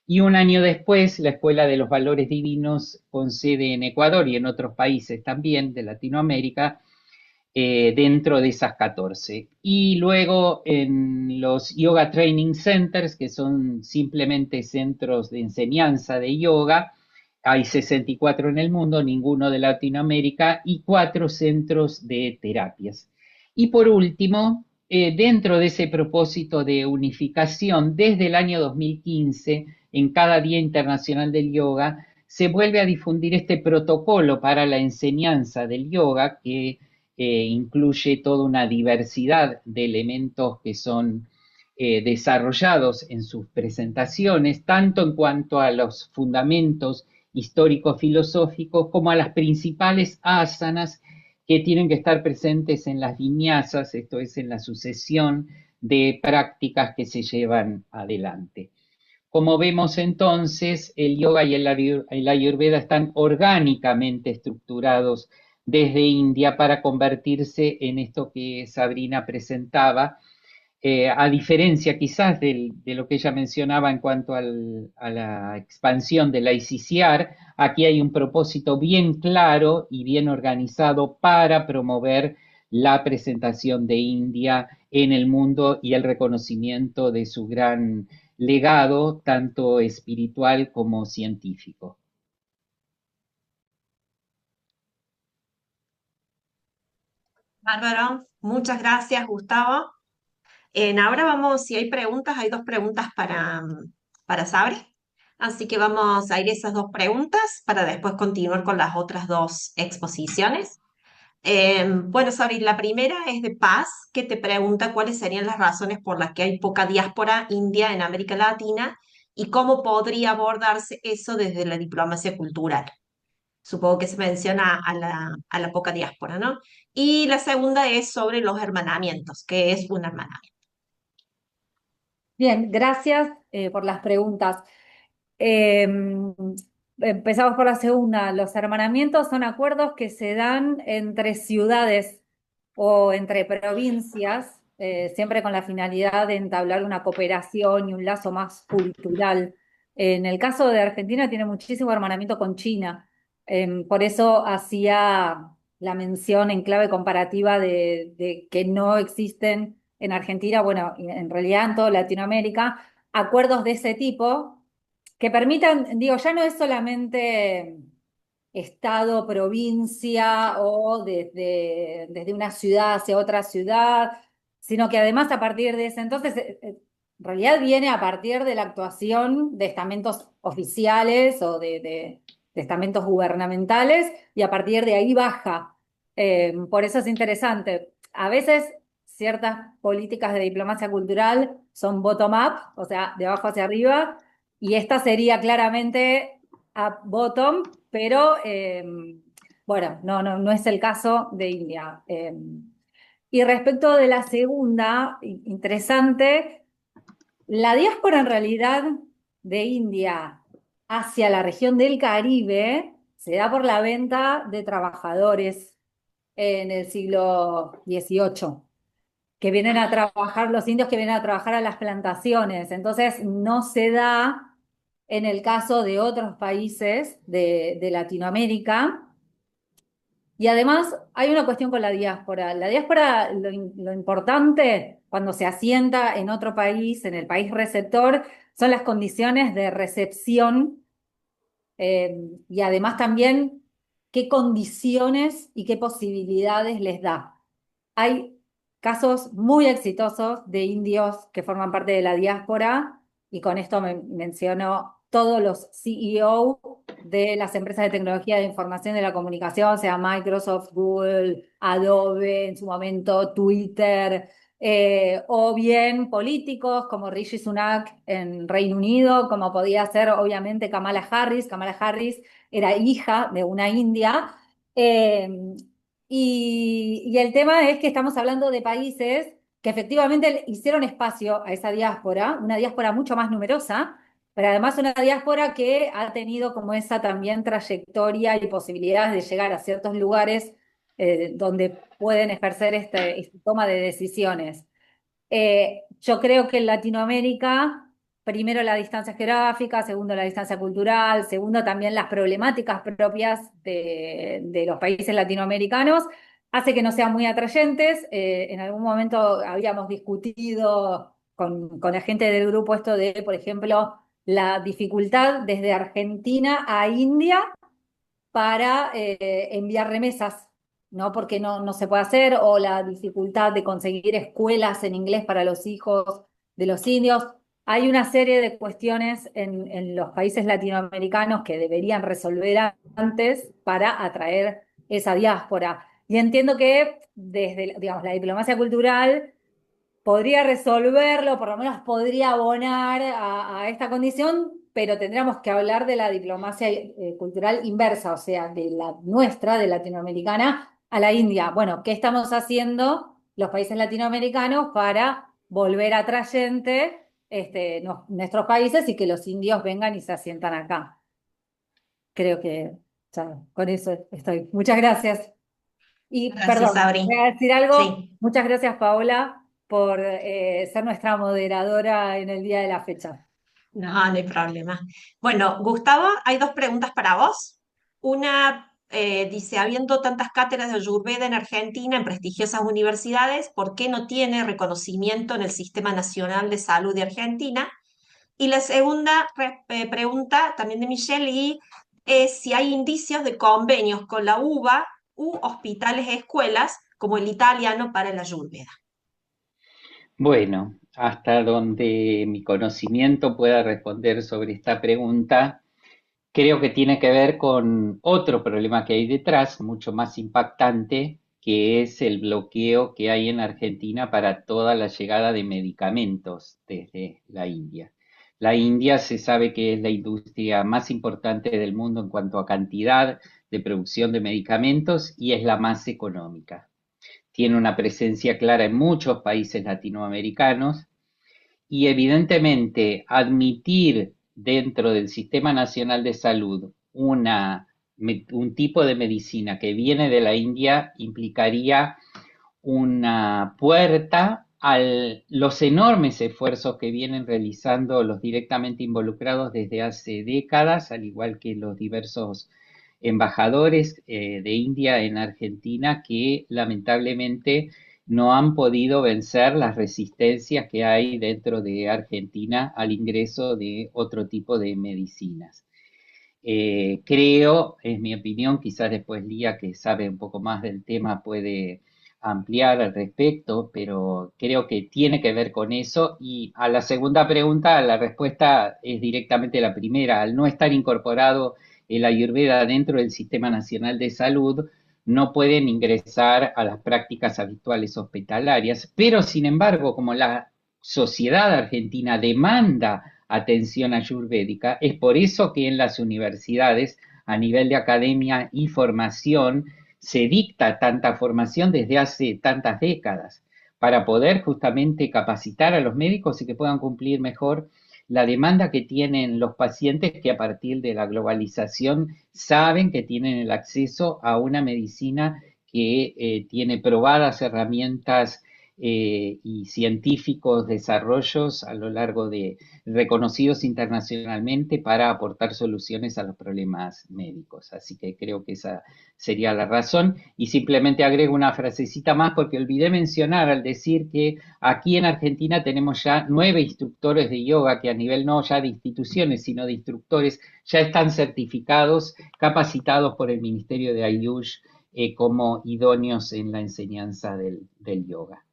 y un año después la Escuela de los Valores Divinos, con sede en Ecuador y en otros países también de Latinoamérica, dentro de esas 14. Y luego en los Yoga Training Centers, que son simplemente centros de enseñanza de yoga, hay 64 en el mundo, ninguno de Latinoamérica, y 4 centros de terapias. Y por último, dentro de ese propósito de unificación, desde el año 2015, en cada Día Internacional del Yoga, se vuelve a difundir este protocolo para la enseñanza del yoga que incluye toda una diversidad de elementos que son desarrollados en sus presentaciones, tanto en cuanto a los fundamentos históricos filosóficos como a las principales asanas que tienen que estar presentes en las viñasas, esto es, en la sucesión de prácticas que se llevan adelante. Como vemos entonces, el yoga y el ayurveda están orgánicamente estructurados desde India para convertirse en esto que Sabrina presentaba, a diferencia quizás de lo que ella mencionaba en cuanto a la expansión de la ICCR, aquí hay un propósito bien claro y bien organizado para promover la presentación de India en el mundo y el reconocimiento de su gran legado, tanto espiritual como científico. Bárbaro, muchas gracias, Gustavo. Ahora vamos, si hay preguntas, hay 2 preguntas para Sabri. Así que vamos a ir a esas 2 preguntas para después continuar con las otras 2 exposiciones. Bueno, Sabri, la primera es de Paz, que te pregunta cuáles serían las razones por las que hay poca diáspora india en América Latina y cómo podría abordarse eso desde la diplomacia cultural. Supongo que se menciona a la poca diáspora, ¿no? Y la segunda es sobre los hermanamientos, que es un hermanamiento. Bien, gracias por las preguntas. Eh, Empezamos por la segunda. Los hermanamientos son acuerdos que se dan entre ciudades o entre provincias, siempre con la finalidad de entablar una cooperación y un lazo más cultural. En el caso de Argentina tiene muchísimo hermanamiento con China. Por eso hacía la mención en clave comparativa de que no existen en Argentina, bueno, y en realidad en toda Latinoamérica, acuerdos de ese tipo que permitan, digo, ya no es solamente estado, provincia o desde una ciudad hacia otra ciudad, sino que además a partir de ese entonces, en realidad viene a partir de la actuación de estamentos oficiales o de estamentos gubernamentales y a partir de ahí baja. Por eso es interesante. A veces ciertas políticas de diplomacia cultural son bottom-up, o sea, de abajo hacia arriba, y esta sería claramente up bottom, pero bueno, no es el caso de India. Y respecto de la segunda, interesante, la diáspora en realidad de India hacia la región del Caribe se da por la venta de trabajadores en el siglo XVIII, que vienen a trabajar, los indios que vienen a trabajar a las plantaciones. Entonces no se da en el caso de otros países de Latinoamérica. Y además hay una cuestión con la diáspora. La diáspora, lo importante cuando se asienta en otro país, en el país receptor, son las condiciones de recepción y además también qué condiciones y qué posibilidades les da. Hay casos muy exitosos de indios que forman parte de la diáspora, y con esto menciono todos los CEO de las empresas de tecnología de información y de la comunicación, sea Microsoft, Google, Adobe, en su momento Twitter, o bien políticos como Rishi Sunak en Reino Unido, como podía ser obviamente Kamala Harris. Kamala Harris era hija de una india. eh, y el tema es que estamos hablando de países que efectivamente hicieron espacio a esa diáspora, una diáspora mucho más numerosa, pero además una diáspora que ha tenido como esa también trayectoria y posibilidades de llegar a ciertos lugares donde pueden ejercer esta toma de decisiones. Yo creo que en Latinoamérica, primero la distancia geográfica, segundo la distancia cultural, segundo también las problemáticas propias de los países latinoamericanos, hace que no sean muy atrayentes. En algún momento habíamos discutido con la gente del grupo esto de, por ejemplo, la dificultad desde Argentina a India para enviar remesas, ¿no? Porque no se puede hacer, o la dificultad de conseguir escuelas en inglés para los hijos de los indios. Hay una serie de cuestiones en los países latinoamericanos que deberían resolver antes para atraer esa diáspora. Y entiendo que desde, digamos, la diplomacia cultural podría resolverlo, por lo menos podría abonar a esta condición, pero tendríamos que hablar de la diplomacia cultural inversa, o sea, de la nuestra, de latinoamericana, a la India. Bueno, ¿qué estamos haciendo los países latinoamericanos para volver atrayente nuestros países y que los indios vengan y se asientan acá? Creo que ya, con eso estoy. Muchas gracias. Y Gracias, perdón, voy Sabri. a decir algo. Sí, Muchas gracias, Paola, por ser nuestra moderadora en el día de la fecha. no hay problema. Bueno, Gustavo, hay dos preguntas para vos. Una dice, habiendo tantas cátedras de Ayurveda en Argentina, en prestigiosas universidades, ¿por qué no tiene reconocimiento en el Sistema Nacional de Salud de Argentina? Y la segunda pregunta, también de Michelle, y es si hay indicios de convenios con la UBA u hospitales e escuelas, como el italiano para la Ayurveda. Bueno, hasta donde mi conocimiento pueda responder sobre esta pregunta, creo que tiene que ver con otro problema que hay detrás, mucho más impactante, que es el bloqueo que hay en Argentina para toda la llegada de medicamentos desde la India. La India se sabe que es la industria más importante del mundo en cuanto a cantidad de producción de medicamentos y es la más económica. Tiene una presencia clara en muchos países latinoamericanos y evidentemente admitir dentro del Sistema Nacional de Salud un tipo de medicina que viene de la India implicaría una puerta a los enormes esfuerzos que vienen realizando los directamente involucrados desde hace décadas, al igual que los diversos embajadores de India en Argentina que lamentablemente no han podido vencer las resistencias que hay dentro de Argentina al ingreso de otro tipo de medicinas. Creo, es mi opinión, quizás después Lía, que sabe un poco más del tema, puede ampliar al respecto, pero creo que tiene que ver con eso. Y a la segunda pregunta, la respuesta es directamente la primera. Al no estar incorporado el Ayurveda dentro del Sistema Nacional de Salud, no pueden ingresar a las prácticas habituales hospitalarias, pero sin embargo, como la sociedad argentina demanda atención ayurvédica, es por eso que en las universidades a nivel de academia y formación, se dicta tanta formación desde hace tantas décadas para poder justamente capacitar a los médicos y que puedan cumplir mejor la demanda que tienen los pacientes que a partir de la globalización saben que tienen el acceso a una medicina que tiene probadas herramientas y científicos desarrollos a lo largo de reconocidos internacionalmente para aportar soluciones a los problemas médicos. Así que creo que esa sería la razón. Y simplemente agrego una frasecita más porque olvidé mencionar al decir que aquí en Argentina tenemos ya 9 instructores de yoga que a nivel no ya de instituciones, sino de instructores, ya están certificados, capacitados por el Ministerio de Ayush como idóneos en la enseñanza del yoga.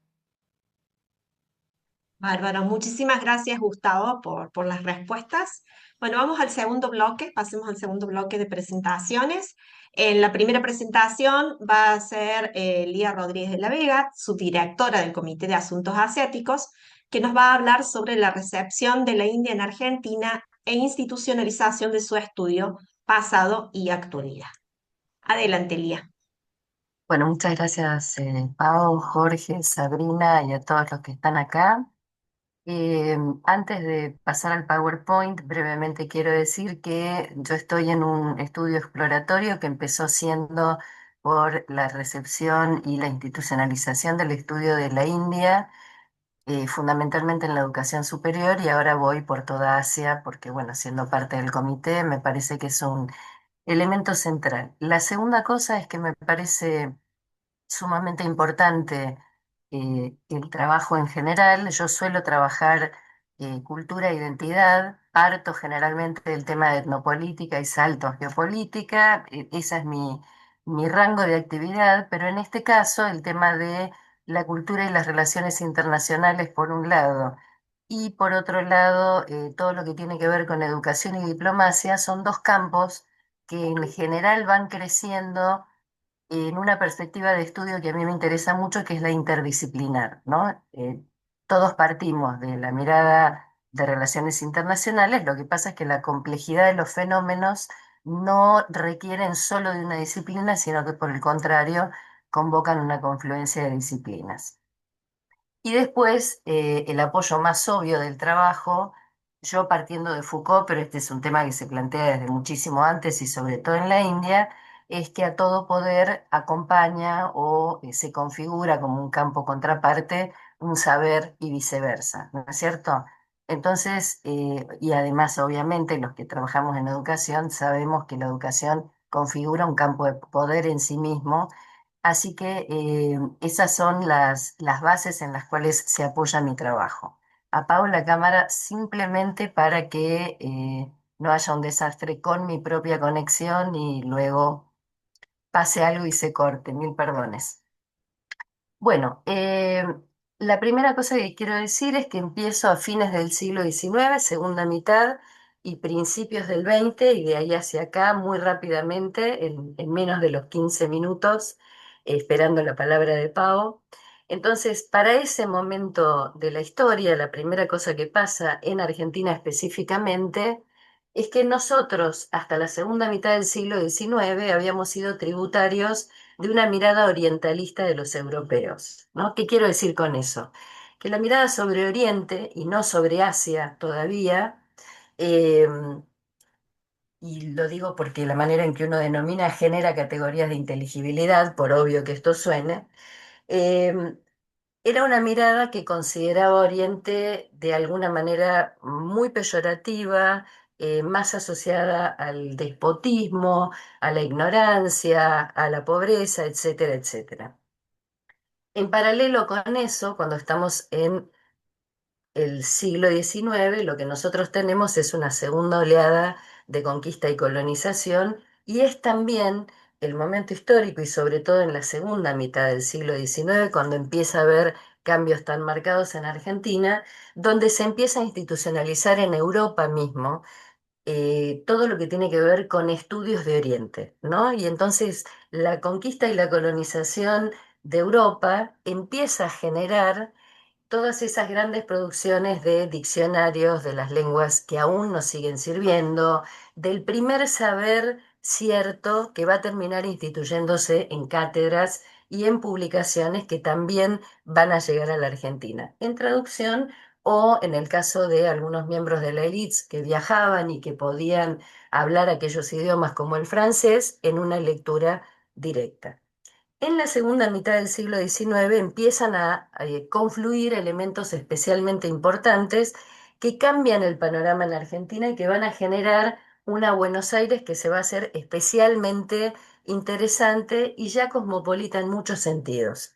Bárbaro, muchísimas gracias Gustavo por las respuestas. Bueno, vamos al segundo bloque, pasemos al segundo bloque de presentaciones. En la primera presentación va a ser Lía Rodríguez de la Vega, subdirectora del Comité de Asuntos Asiáticos, que nos va a hablar sobre la recepción de la India en Argentina e institucionalización de su estudio, pasado y actualidad. Adelante, Lía. Bueno, muchas gracias, Pau, Jorge, Sabrina y a todos los que están acá. Antes de pasar al PowerPoint, brevemente quiero decir que yo estoy en un estudio exploratorio que empezó siendo por la recepción y la institucionalización del estudio de la India, fundamentalmente en la educación superior, y ahora voy por toda Asia porque, bueno, siendo parte del comité, me parece que es un elemento central. La segunda cosa es que me parece sumamente importante el trabajo en general. Yo suelo trabajar cultura e identidad, parto generalmente del tema de etnopolítica y salto a geopolítica. Esa es mi rango de actividad, pero en este caso el tema de la cultura y las relaciones internacionales por un lado. Y por otro lado, todo lo que tiene que ver con educación y diplomacia son dos campos que en general van creciendo en una perspectiva de estudio que a mí me interesa mucho, que es la interdisciplinar, ¿no? Todos partimos de la mirada de relaciones internacionales, lo que pasa es que la complejidad de los fenómenos no requieren solo de una disciplina, sino que por el contrario convocan una confluencia de disciplinas. Y después, el apoyo más obvio del trabajo, yo partiendo de Foucault, pero este es un tema que se plantea desde muchísimo antes y sobre todo en la India, es que a todo poder acompaña o se configura como un campo contraparte un saber y viceversa, ¿no es cierto? Entonces, y además obviamente los que trabajamos en educación sabemos que la educación configura un campo de poder en sí mismo. Así que esas son las bases en las cuales se apoya mi trabajo. Apago la cámara simplemente para que no haya un desastre con mi propia conexión y luego pase algo y se corte. Mil perdones. Bueno, la primera cosa que quiero decir es que empiezo a fines del siglo XIX, segunda mitad y principios del XX, y de ahí hacia acá muy rápidamente, en menos de los 15 minutos, esperando la palabra de Pau. Entonces, para ese momento de la historia, la primera cosa que pasa en Argentina específicamente es que nosotros, hasta la segunda mitad del siglo XIX, habíamos sido tributarios de una mirada orientalista de los europeos, ¿no? ¿Qué quiero decir con eso? Que la mirada sobre Oriente y no sobre Asia todavía, eh, y lo digo porque la manera en que uno denomina genera categorías de inteligibilidad, por obvio que esto suene, eh, era una mirada que consideraba Oriente de alguna manera muy peyorativa, más asociada al despotismo, a la ignorancia, a la pobreza, etcétera, etcétera. En paralelo con eso, cuando estamos en el siglo XIX, lo que nosotros tenemos es una segunda oleada de conquista y colonización, y es también el momento histórico, y sobre todo en la segunda mitad del siglo XIX, cuando empieza a haber cambios tan marcados en Argentina, donde se empieza a institucionalizar en Europa mismo todo lo que tiene que ver con estudios de Oriente, ¿no? Y entonces la conquista y la colonización de Europa empieza a generar todas esas grandes producciones de diccionarios de las lenguas que aún nos siguen sirviendo, del primer saber cierto que va a terminar instituyéndose en cátedras y en publicaciones que también van a llegar a la Argentina, en traducción o en el caso de algunos miembros de la élite que viajaban y que podían hablar aquellos idiomas como el francés en una lectura directa. En la segunda mitad del siglo XIX empiezan a confluir elementos especialmente importantes que cambian el panorama en Argentina y que van a generar una Buenos Aires que se va a hacer especialmente interesante y ya cosmopolita en muchos sentidos.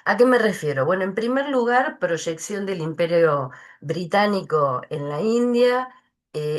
¿A qué me refiero? Bueno, en primer lugar, proyección del Imperio Británico en la India,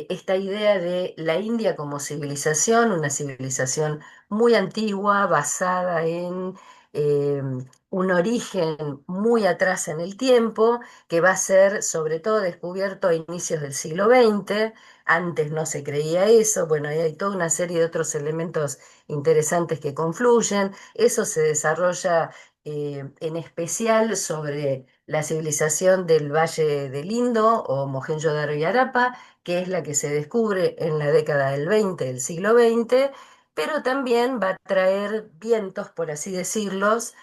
esta idea de la India como civilización, una civilización muy antigua, basada en eh, un origen muy atrás en el tiempo, que va a ser sobre todo descubierto a inicios del siglo XX. Antes no se creía eso. Bueno, ahí hay toda una serie de otros elementos interesantes que confluyen. Eso se desarrolla en especial sobre la civilización del Valle del Indo o Mohenjo-Daro y Harappa, que es la que se descubre en la década del 20 del siglo XX, pero también va a traer vientos, por así decirlos,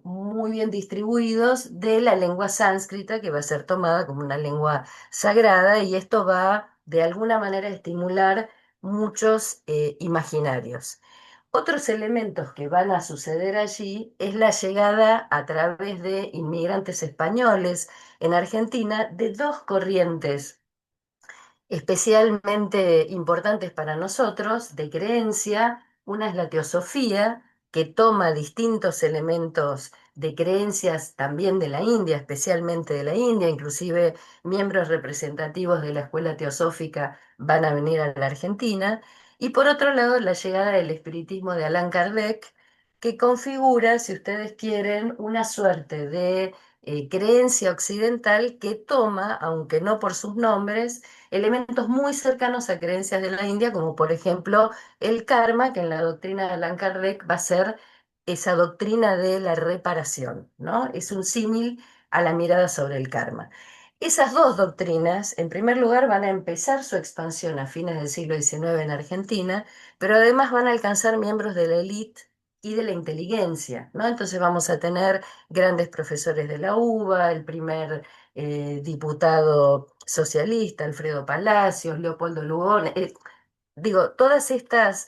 muy bien distribuidos de la lengua sánscrita, que va a ser tomada como una lengua sagrada, y esto va de alguna manera a estimular muchos imaginarios. Otros elementos que van a suceder allí es la llegada a través de inmigrantes españoles en Argentina de dos corrientes especialmente importantes para nosotros de creencia. Una es la teosofía, que toma distintos elementos de creencias también de la India, especialmente de la India, inclusive miembros representativos de la escuela teosófica van a venir a la Argentina. Y por otro lado, la llegada del espiritismo de Allan Kardec, que configura, si ustedes quieren, una suerte de creencia occidental que toma, aunque no por sus nombres, elementos muy cercanos a creencias de la India, como por ejemplo el karma, que en la doctrina de Allan Kardec va a ser esa doctrina de la reparación, ¿no? Es un símil a la mirada sobre el karma. Esas dos doctrinas, en primer lugar, van a empezar su expansión a fines del siglo XIX en Argentina, pero además van a alcanzar miembros de la élite y de la inteligencia, ¿no? Entonces vamos a tener grandes profesores de la UBA, el primer diputado socialista, Alfredo Palacios, Leopoldo Lugón, digo, todas estas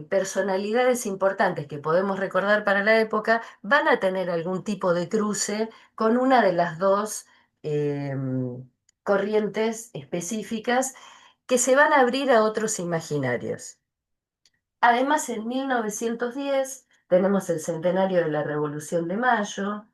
personalidades importantes que podemos recordar para la época van a tener algún tipo de cruce con una de las dos eh, corrientes específicas que se van a abrir a otros imaginarios. Además, en 1910 tenemos el centenario de la Revolución de Mayo.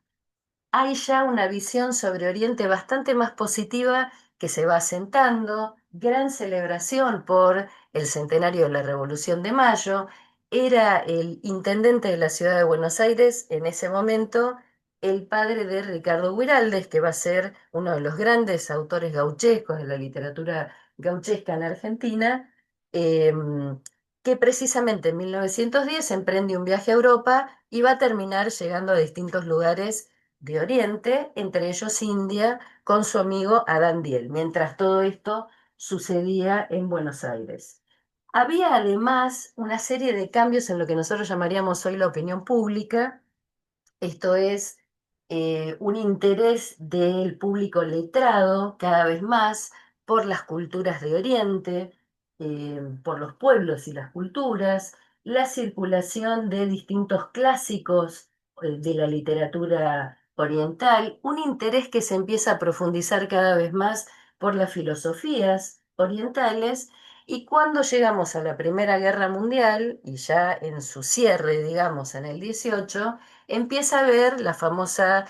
Hay ya una visión sobre Oriente bastante más positiva que se va asentando, gran celebración por el centenario de la Revolución de Mayo. Era el intendente de la ciudad de Buenos Aires en ese momento el padre de Ricardo Guiraldes, que va a ser uno de los grandes autores gauchescos de la literatura gauchesca en Argentina, que precisamente en 1910 emprende un viaje a Europa y va a terminar llegando a distintos lugares de Oriente, entre ellos India, con su amigo Adán Diel, mientras todo esto sucedía en Buenos Aires. Había además una serie de cambios en lo que nosotros llamaríamos hoy la opinión pública, esto es un interés del público letrado cada vez más por las culturas de Oriente, por los pueblos y las culturas, la circulación de distintos clásicos de la literatura oriental, un interés que se empieza a profundizar cada vez más por las filosofías orientales. Y cuando llegamos a la Primera Guerra Mundial, y ya en su cierre, digamos, en el 18, empieza a ver la famosa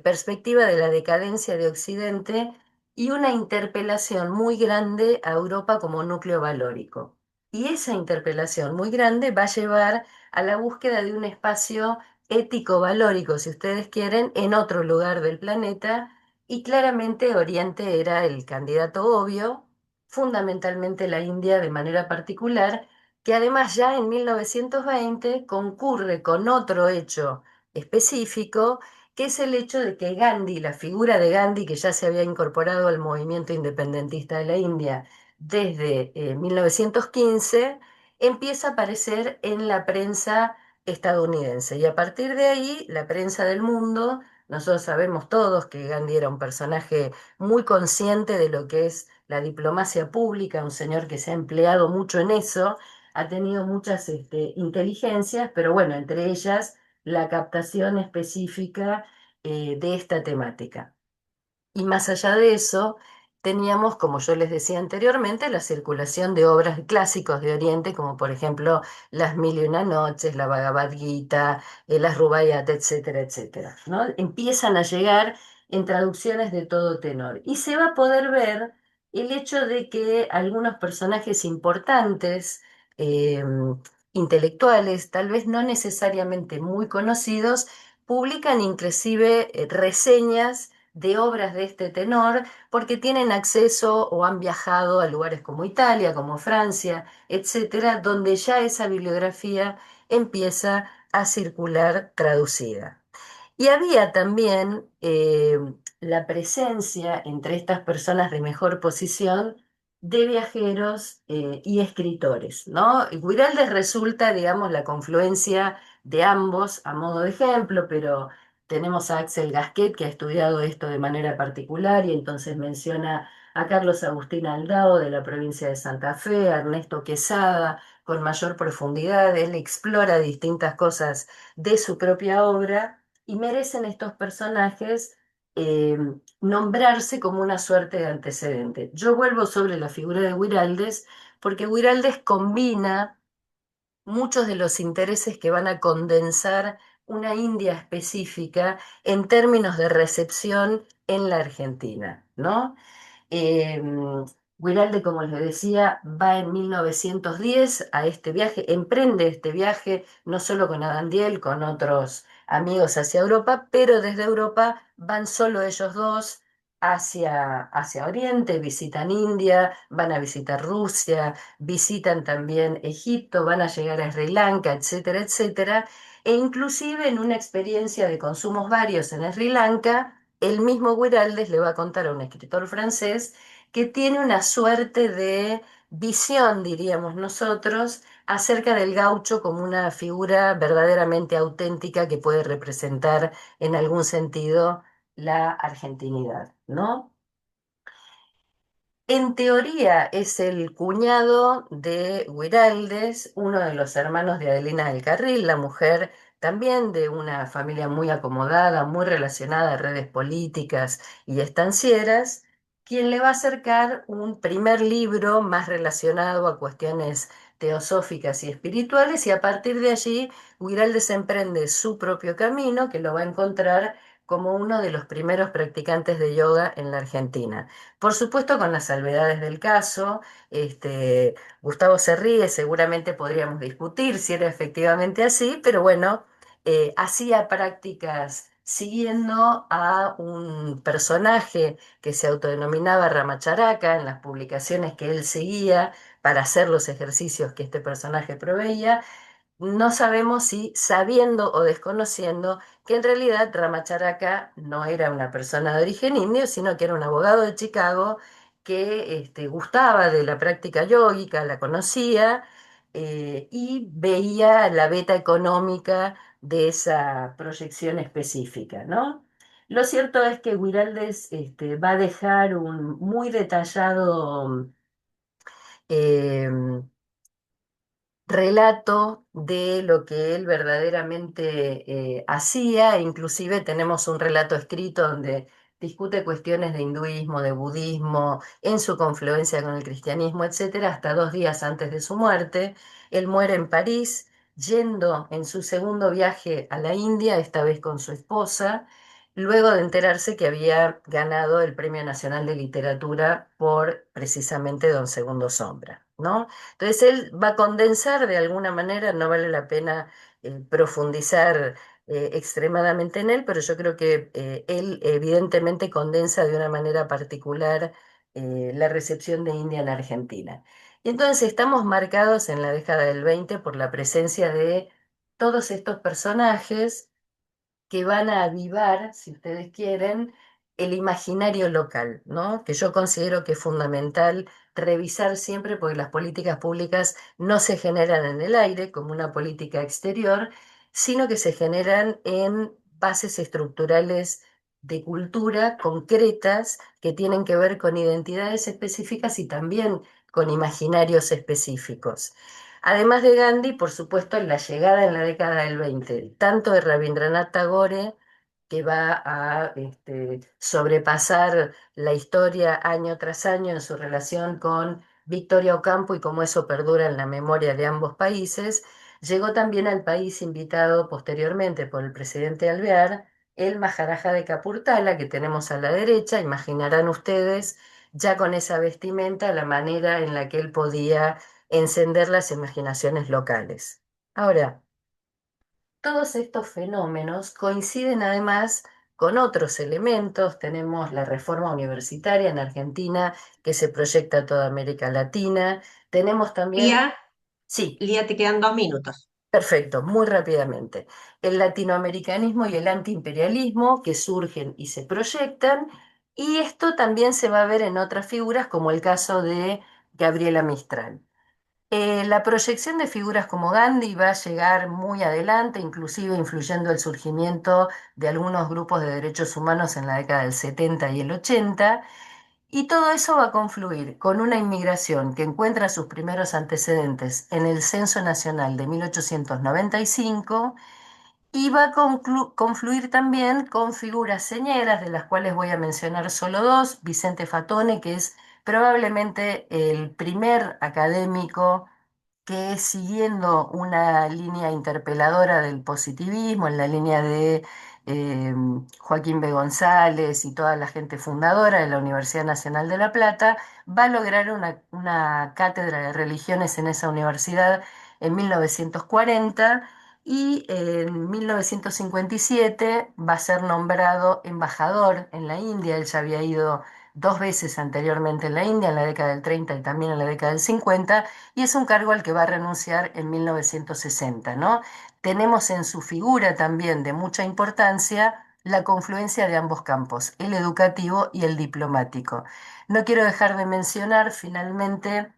perspectiva de la decadencia de Occidente y una interpelación muy grande a Europa como núcleo valórico. Y esa interpelación muy grande va a llevar a la búsqueda de un espacio ético-valórico, si ustedes quieren, en otro lugar del planeta, y claramente Oriente era el candidato obvio, fundamentalmente la India de manera particular, que además ya en 1920 concurre con otro hecho específico, que es el hecho de que Gandhi, la figura de Gandhi, que ya se había incorporado al movimiento independentista de la India desde 1915, empieza a aparecer en la prensa estadounidense. Y a partir de ahí, la prensa del mundo, nosotros sabemos todos que Gandhi era un personaje muy consciente de lo que es la diplomacia pública, un señor que se ha empleado mucho en eso, ha tenido muchas inteligencias, pero bueno, entre ellas la captación específica de esta temática. Y más allá de eso, teníamos, como yo les decía anteriormente, la circulación de obras clásicos de Oriente, como por ejemplo Las Mil y Una Noches, la Bhagavad Gita, las Rubaiyat, etcétera, etcétera, ¿no? Empiezan a llegar en traducciones de todo tenor. Y se va a poder ver el hecho de que algunos personajes importantes, eh, intelectuales, tal vez no necesariamente muy conocidos, publican inclusive reseñas de obras de este tenor porque tienen acceso o han viajado a lugares como Italia, como Francia, etcétera, donde ya esa bibliografía empieza a circular traducida. Y había también la presencia entre estas personas de mejor posición de viajeros y escritores, ¿no? Guiraldes resulta, digamos, la confluencia de ambos a modo de ejemplo, pero tenemos a Axel Gasquet, que ha estudiado esto de manera particular y entonces menciona a Carlos Agustín Aldao de la provincia de Santa Fe, a Ernesto Quesada con mayor profundidad. Él explora distintas cosas de su propia obra y merecen estos personajes eh, nombrarse como una suerte de antecedente. Yo vuelvo sobre la figura de Guiraldes porque Guiraldes combina muchos de los intereses que van a condensar una India específica en términos de recepción en la Argentina, ¿no? Eh, Guiralde, como les decía, va en 1910 a este viaje, emprende este viaje no solo con Adandiel, con otros amigos hacia Europa, pero desde Europa van solo ellos dos hacia Oriente, visitan India, van a visitar Rusia, visitan también Egipto, van a llegar a Sri Lanka, etcétera, etcétera, e inclusive en una experiencia de consumos varios en Sri Lanka, el mismo Guiraldes le va a contar a un escritor francés que tiene una suerte de visión, diríamos nosotros, acerca del gaucho como una figura verdaderamente auténtica que puede representar en algún sentido la argentinidad, ¿no? En teoría es el cuñado de Guiraldes, uno de los hermanos de Adelina del Carril, la mujer también de una familia muy acomodada, muy relacionada a redes políticas y estancieras, quien le va a acercar un primer libro más relacionado a cuestiones teosóficas y espirituales, y a partir de allí Guiraldes emprende su propio camino, que lo va a encontrar como uno de los primeros practicantes de yoga en la Argentina. Por supuesto, con las salvedades del caso, Gustavo se ríe, seguramente podríamos discutir si era efectivamente así, pero bueno, hacía prácticas siguiendo a un personaje que se autodenominaba Ramacharaka en las publicaciones que él seguía para hacer los ejercicios que este personaje proveía. No sabemos si sabiendo o desconociendo que en realidad Ramacharaka no era una persona de origen indio, sino que era un abogado de Chicago que gustaba de la práctica yógica, la conocía y veía la beta económica de esa proyección específica, ¿no? Lo cierto es que Guiraldes va a dejar un muy detallado em, relato de lo que él verdaderamente hacía, e inclusive tenemos un relato escrito donde discute cuestiones de hinduismo, de budismo, en su confluencia con el cristianismo, etcétera, hasta 2 días antes de su muerte. Él muere en París, yendo en su segundo viaje a la India, esta vez con su esposa, luego de enterarse que había ganado el Premio Nacional de Literatura por precisamente Don Segundo Sombra, ¿no? Entonces él va a condensar de alguna manera, no vale la pena profundizar extremadamente en él, pero yo creo que él evidentemente condensa de una manera particular la recepción de India en la Argentina. Y entonces estamos marcados en la década del 20 por la presencia de todos estos personajes que van a avivar, si ustedes quieren, el imaginario local, ¿no? Que yo considero que es fundamental revisar siempre porque las políticas públicas no se generan en el aire como una política exterior, sino que se generan en bases estructurales de cultura concretas que tienen que ver con identidades específicas y también con imaginarios específicos. Además de Gandhi, por supuesto, la llegada en la década del 20, tanto de Rabindranath Tagore, que va a sobrepasar la historia año tras año en su relación con Victoria Ocampo y cómo eso perdura en la memoria de ambos países, llegó también al país invitado posteriormente por el presidente Alvear, el Maharaja de Kapurthala, que tenemos a la derecha. Imaginarán ustedes ya con esa vestimenta la manera en la que él podía encender las imaginaciones locales. Ahora, todos estos fenómenos coinciden además con otros elementos. Tenemos la reforma universitaria en Argentina que se proyecta a toda América Latina. Tenemos también, Lía, sí, Lía, te quedan 2 minutos. perfecto, muy rápidamente, el latinoamericanismo y el antiimperialismo que surgen y se proyectan. Y esto también se va a ver en otras figuras como el caso de Gabriela Mistral. La proyección de figuras como Gandhi va a llegar muy adelante, inclusive influyendo el surgimiento de algunos grupos de derechos humanos en la década del 70 y el 80, y todo eso va a confluir con una inmigración que encuentra sus primeros antecedentes en el Censo Nacional de 1895 y va a confluir también con figuras señeras, de las cuales voy a mencionar solo dos: Vicente Fatone, que es probablemente el primer académico que siguiendo una línea interpeladora del positivismo, en la línea de eh, Joaquín B. González y toda la gente fundadora de la Universidad Nacional de La Plata, va a lograr una cátedra de religiones en esa universidad en 1940 y en 1957 va a ser nombrado embajador en la India. Él ya había ido 2 veces anteriormente en la India, en la década del 30 y también en la década del 50, y es un cargo al que va a renunciar en 1960, ¿no? Tenemos en su figura también de mucha importancia la confluencia de ambos campos, el educativo y el diplomático. No quiero dejar de mencionar finalmente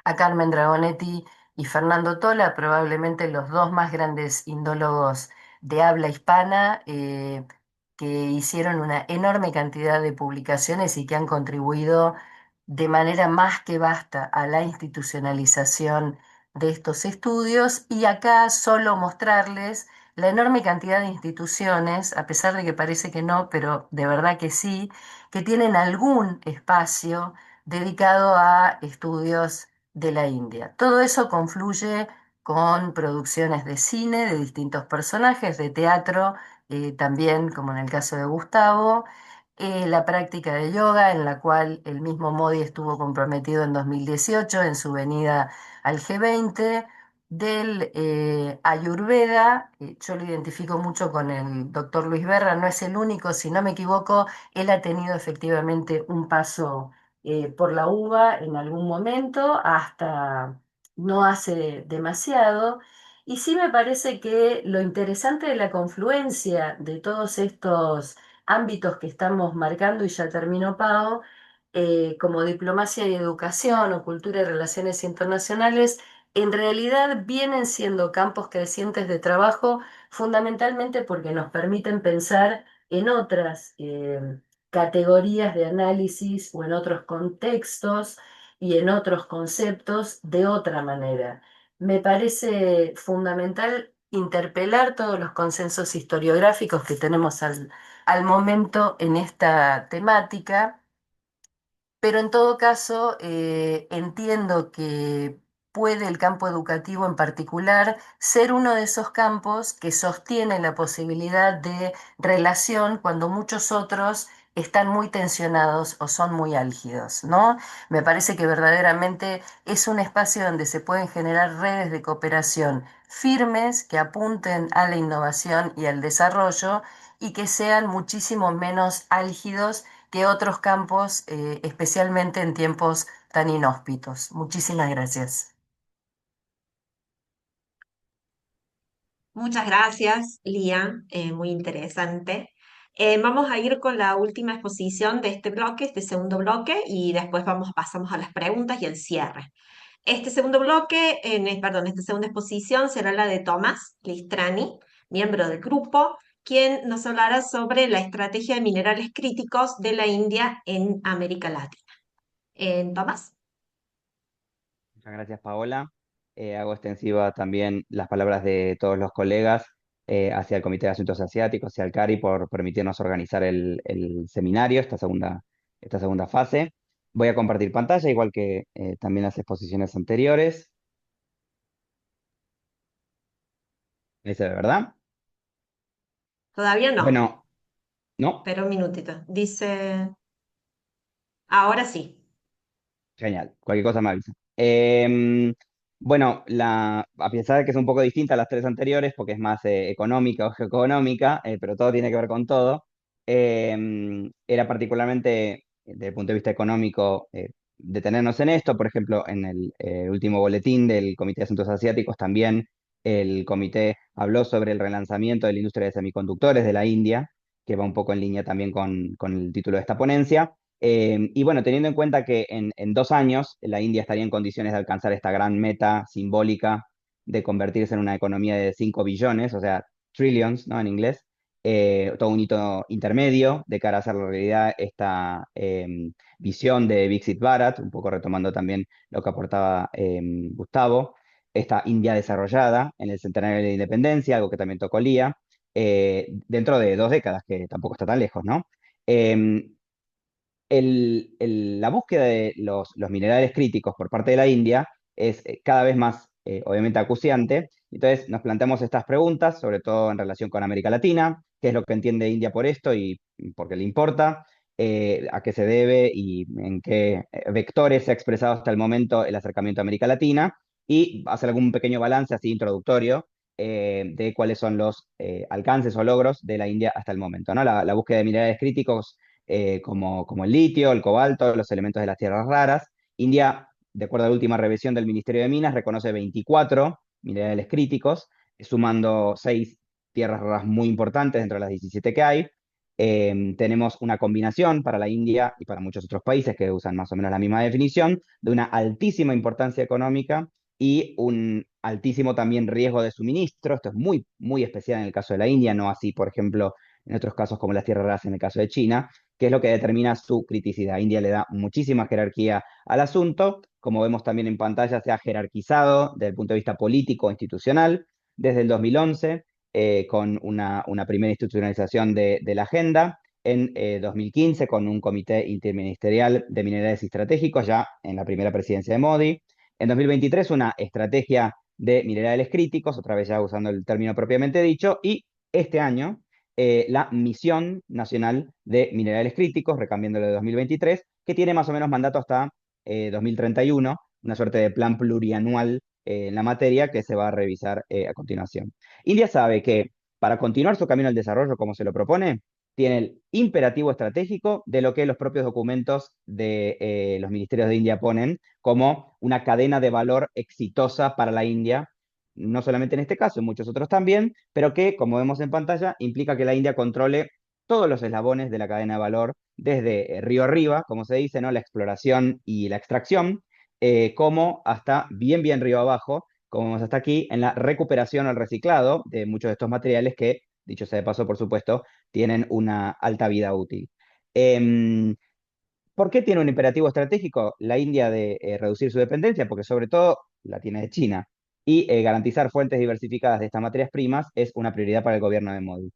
a Carmen Dragonetti y Fernando Tola, probablemente los dos más grandes indólogos de habla hispana, que hicieron una enorme cantidad de publicaciones y que han contribuido de manera más que vasta a la institucionalización de estos estudios. Y acá solo mostrarles la enorme cantidad de instituciones, a pesar de que parece que no, pero de verdad que sí, que tienen algún espacio dedicado a estudios de la India. Todo eso confluye con producciones de cine de distintos personajes, de teatro, también como en el caso de Gustavo, la práctica de yoga en la cual el mismo Modi estuvo comprometido en 2018 en su venida al G20, del Ayurveda. Yo lo identifico mucho con el doctor Luis Berra, no es el único, si no me equivoco, él ha tenido efectivamente un paso por la uva en algún momento, hasta no hace demasiado. Y sí me parece que lo interesante de la confluencia de todos estos ámbitos que estamos marcando, y ya termino, Pau, como diplomacia y educación o cultura y relaciones internacionales, en realidad vienen siendo campos crecientes de trabajo, fundamentalmente porque nos permiten pensar en otras categorías de análisis o en otros contextos y en otros conceptos de otra manera. Me parece fundamental interpelar todos los consensos historiográficos que tenemos al momento en esta temática, pero en todo caso, entiendo que puede el campo educativo en particular ser uno de esos campos que sostiene la posibilidad de relación cuando muchos otros están muy tensionados o son muy álgidos, ¿no? Me parece que verdaderamente es un espacio donde se pueden generar redes de cooperación firmes que apunten a la innovación y al desarrollo y que sean muchísimo menos álgidos que otros campos, especialmente en tiempos tan inhóspitos. Muchísimas gracias. Muchas gracias, Lía, muy interesante. Vamos a ir con la última exposición de este bloque, este segundo bloque, y después pasamos a las preguntas y el cierre. Este segundo bloque, esta segunda exposición será la de Tomás Listrani, miembro del grupo, quien nos hablará sobre la estrategia de minerales críticos de la India en América Latina. Tomás. Muchas gracias, Paola. Hago extensiva también las palabras de todos los colegas hacia el Comité de Asuntos Asiáticos, hacia el CARI, por permitirnos organizar el seminario, esta segunda fase. Voy a compartir pantalla, igual que también las exposiciones anteriores. Ahí se ve, ¿verdad? Todavía no, Bueno, ¿no? pero un minutito. Dice, ahora sí. Genial, cualquier cosa me avisa. Bueno, a pesar de que es un poco distinta a las tres anteriores, porque es más económica o geoeconómica, pero todo tiene que ver con todo, era particularmente, desde el punto de vista económico, detenernos en esto. Por ejemplo, en el último boletín del Comité de Asuntos Asiáticos, también el comité habló sobre el relanzamiento de la industria de semiconductores de la India, que va un poco en línea también con el título de esta ponencia. Y bueno, teniendo en cuenta que en 2 años la India estaría en condiciones de alcanzar esta gran meta simbólica de convertirse en una economía de 5 billones, o sea, trillions, ¿no? En inglés, todo un hito intermedio de cara a hacer la realidad esta visión de Viksit Bharat, un poco retomando también lo que aportaba Gustavo, esta India desarrollada en el centenario de la independencia, algo que también tocó Lía, dentro de 2 décadas, que tampoco está tan lejos, ¿no? Em, la búsqueda de los minerales críticos por parte de la India es cada vez más, obviamente, acuciante. Entonces, nos planteamos estas preguntas, sobre todo en relación con América Latina: qué es lo que entiende India por esto y por qué le importa, a qué se debe y en qué vectores se ha expresado hasta el momento el acercamiento a América Latina, y hacer algún pequeño balance así introductorio de cuáles son los alcances o logros de la India hasta el momento, ¿no? La búsqueda de minerales críticos como el litio, el cobalto, los elementos de las tierras raras. India, de acuerdo a la última revisión del Ministerio de Minas, reconoce 24 minerales críticos, sumando 6 tierras raras muy importantes dentro de las 17 que hay. Tenemos una combinación para la India y para muchos otros países que usan más o menos la misma definición, de una altísima importancia económica y un altísimo también riesgo de suministro. Esto es muy, muy especial en el caso de la India, no así, por ejemplo, en otros casos como las tierras raras en el caso de China, que es lo que determina su criticidad. India le da muchísima jerarquía al asunto. Como vemos también en pantalla, se ha jerarquizado desde el punto de vista político e institucional desde el 2011, con una primera institucionalización de la agenda. En 2015, con un comité interministerial de minerales estratégicos, ya en la primera presidencia de Modi. En 2023, una estrategia de minerales críticos, otra vez ya usando el término propiamente dicho, y este año la Misión Nacional de Minerales Críticos, recambiándolo de 2023, que tiene más o menos mandato hasta 2031, una suerte de plan plurianual en la materia que se va a revisar a continuación. India sabe que para continuar su camino al desarrollo como se lo propone, tiene el imperativo estratégico de lo que los propios documentos de los ministerios de India ponen como una cadena de valor exitosa para la India, no solamente en este caso, en muchos otros también, pero que, como vemos en pantalla, implica que la India controle todos los eslabones de la cadena de valor, desde río arriba, como se dice, ¿no? La exploración y la extracción, como hasta bien, bien río abajo, como vemos hasta aquí, en la recuperación o el reciclado de muchos de estos materiales que, dicho sea de paso, por supuesto, tienen una alta vida útil. Em, ¿Por qué tiene un imperativo estratégico la India de reducir su dependencia? Porque sobre todo la tiene de China. Y garantizar fuentes diversificadas de estas materias primas es una prioridad para el gobierno de Modi.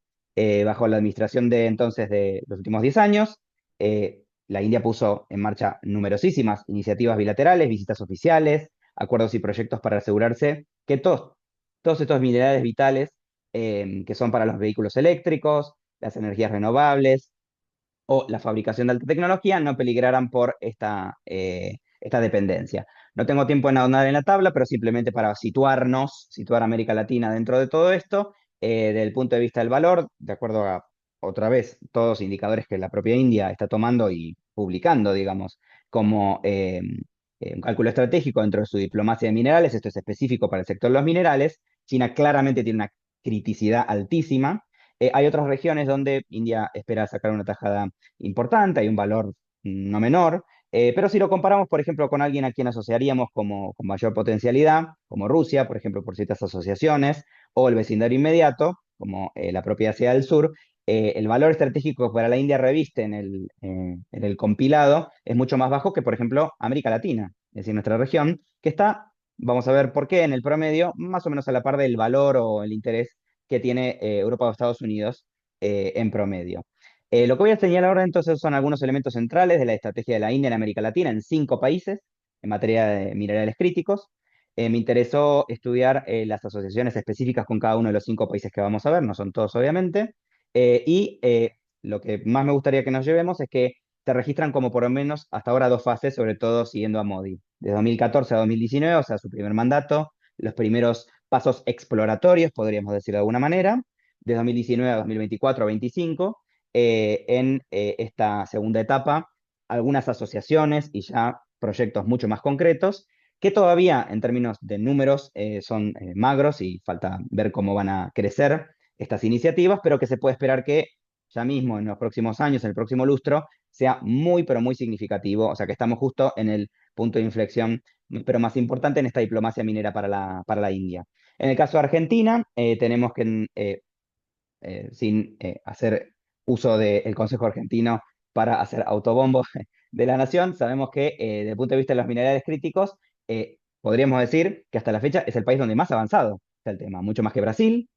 Bajo la administración de entonces de los últimos 10 años, la India puso en marcha numerosísimas iniciativas bilaterales, visitas oficiales, acuerdos y proyectos para asegurarse que todos estos minerales vitales, que son para los vehículos eléctricos, las energías renovables, o la fabricación de alta tecnología, no peligraran por esta dependencia. No tengo tiempo en ahondar en la tabla, pero simplemente para situar a América Latina dentro de todo esto, desde el punto de vista del valor, de acuerdo a, otra vez, todos los indicadores que la propia India está tomando y publicando, digamos, como un cálculo estratégico dentro de su diplomacia de minerales. Esto es específico para el sector de los minerales. China claramente tiene una criticidad altísima, Hay otras regiones donde India espera sacar una tajada importante, hay un valor no menor, pero si lo comparamos, por ejemplo, con alguien a quien asociaríamos como, con mayor potencialidad, como Rusia, por ejemplo, por ciertas asociaciones, o el vecindario inmediato, como la propia Asia del Sur, el valor estratégico para la India reviste en el compilado es mucho más bajo que, por ejemplo, América Latina, es decir, nuestra región, que está, vamos a ver por qué, en el promedio, más o menos a la par del valor o el interés que tiene Europa o Estados Unidos en promedio. Lo que voy a señalar ahora entonces son algunos elementos centrales de la estrategia de la India en América Latina en 5 países en materia de minerales críticos. Me interesó estudiar las asociaciones específicas con cada uno de los 5 países que vamos a ver, no son todos obviamente, lo que más me gustaría que nos llevemos es que se registran como por lo menos hasta ahora 2 fases, sobre todo siguiendo a Modi, de 2014 a 2019, o sea, su primer mandato, los primeros pasos exploratorios, podríamos decir de alguna manera, de 2019 a 2024 a 25, en esta segunda etapa, algunas asociaciones y ya proyectos mucho más concretos, que todavía en términos de números son magros y falta ver cómo van a crecer estas iniciativas, pero que se puede esperar que ya mismo en los próximos años, en el próximo lustro, sea muy, pero muy significativo. O sea que estamos justo en el punto de inflexión, pero más importante en esta diplomacia minera para la India. En el caso de Argentina, tenemos que, sin hacer uso del Consejo Argentino para hacer autobombo de la nación, sabemos que desde el punto de vista de los minerales críticos, podríamos decir que hasta la fecha es el país donde más avanzado está el tema, mucho más que Brasil,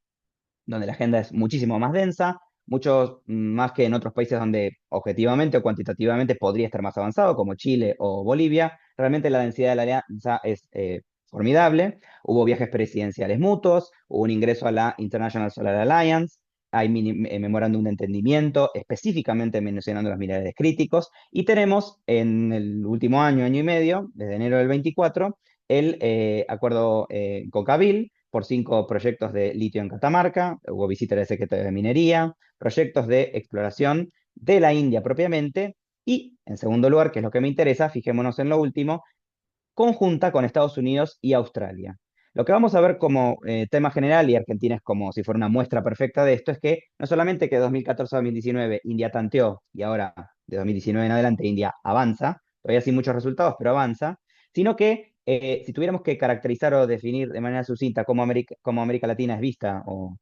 donde la agenda es muchísimo más densa, mucho más que en otros países donde objetivamente o cuantitativamente podría estar más avanzado, como Chile o Bolivia. Realmente la densidad de la alianza es formidable. Hubo viajes presidenciales mutuos, hubo un ingreso a la International Solar Alliance, hay memorándum de entendimiento, específicamente mencionando los minerales críticos, y tenemos en el último año, año y medio, desde enero del 24, el acuerdo con Cabil, por 5 proyectos de litio en Catamarca, hubo visita del secretario de Minería, proyectos de exploración de la India propiamente, y en segundo lugar, que es lo que me interesa, fijémonos en lo último, conjunta con Estados Unidos y Australia. Lo que vamos a ver como tema general, y Argentina es como si fuera una muestra perfecta de esto, es que no solamente que de 2014 a 2019 India tanteó, y ahora de 2019 en adelante India avanza, todavía sin muchos resultados, pero avanza, sino que si tuviéramos que caracterizar o definir de manera sucinta cómo América Latina es vista o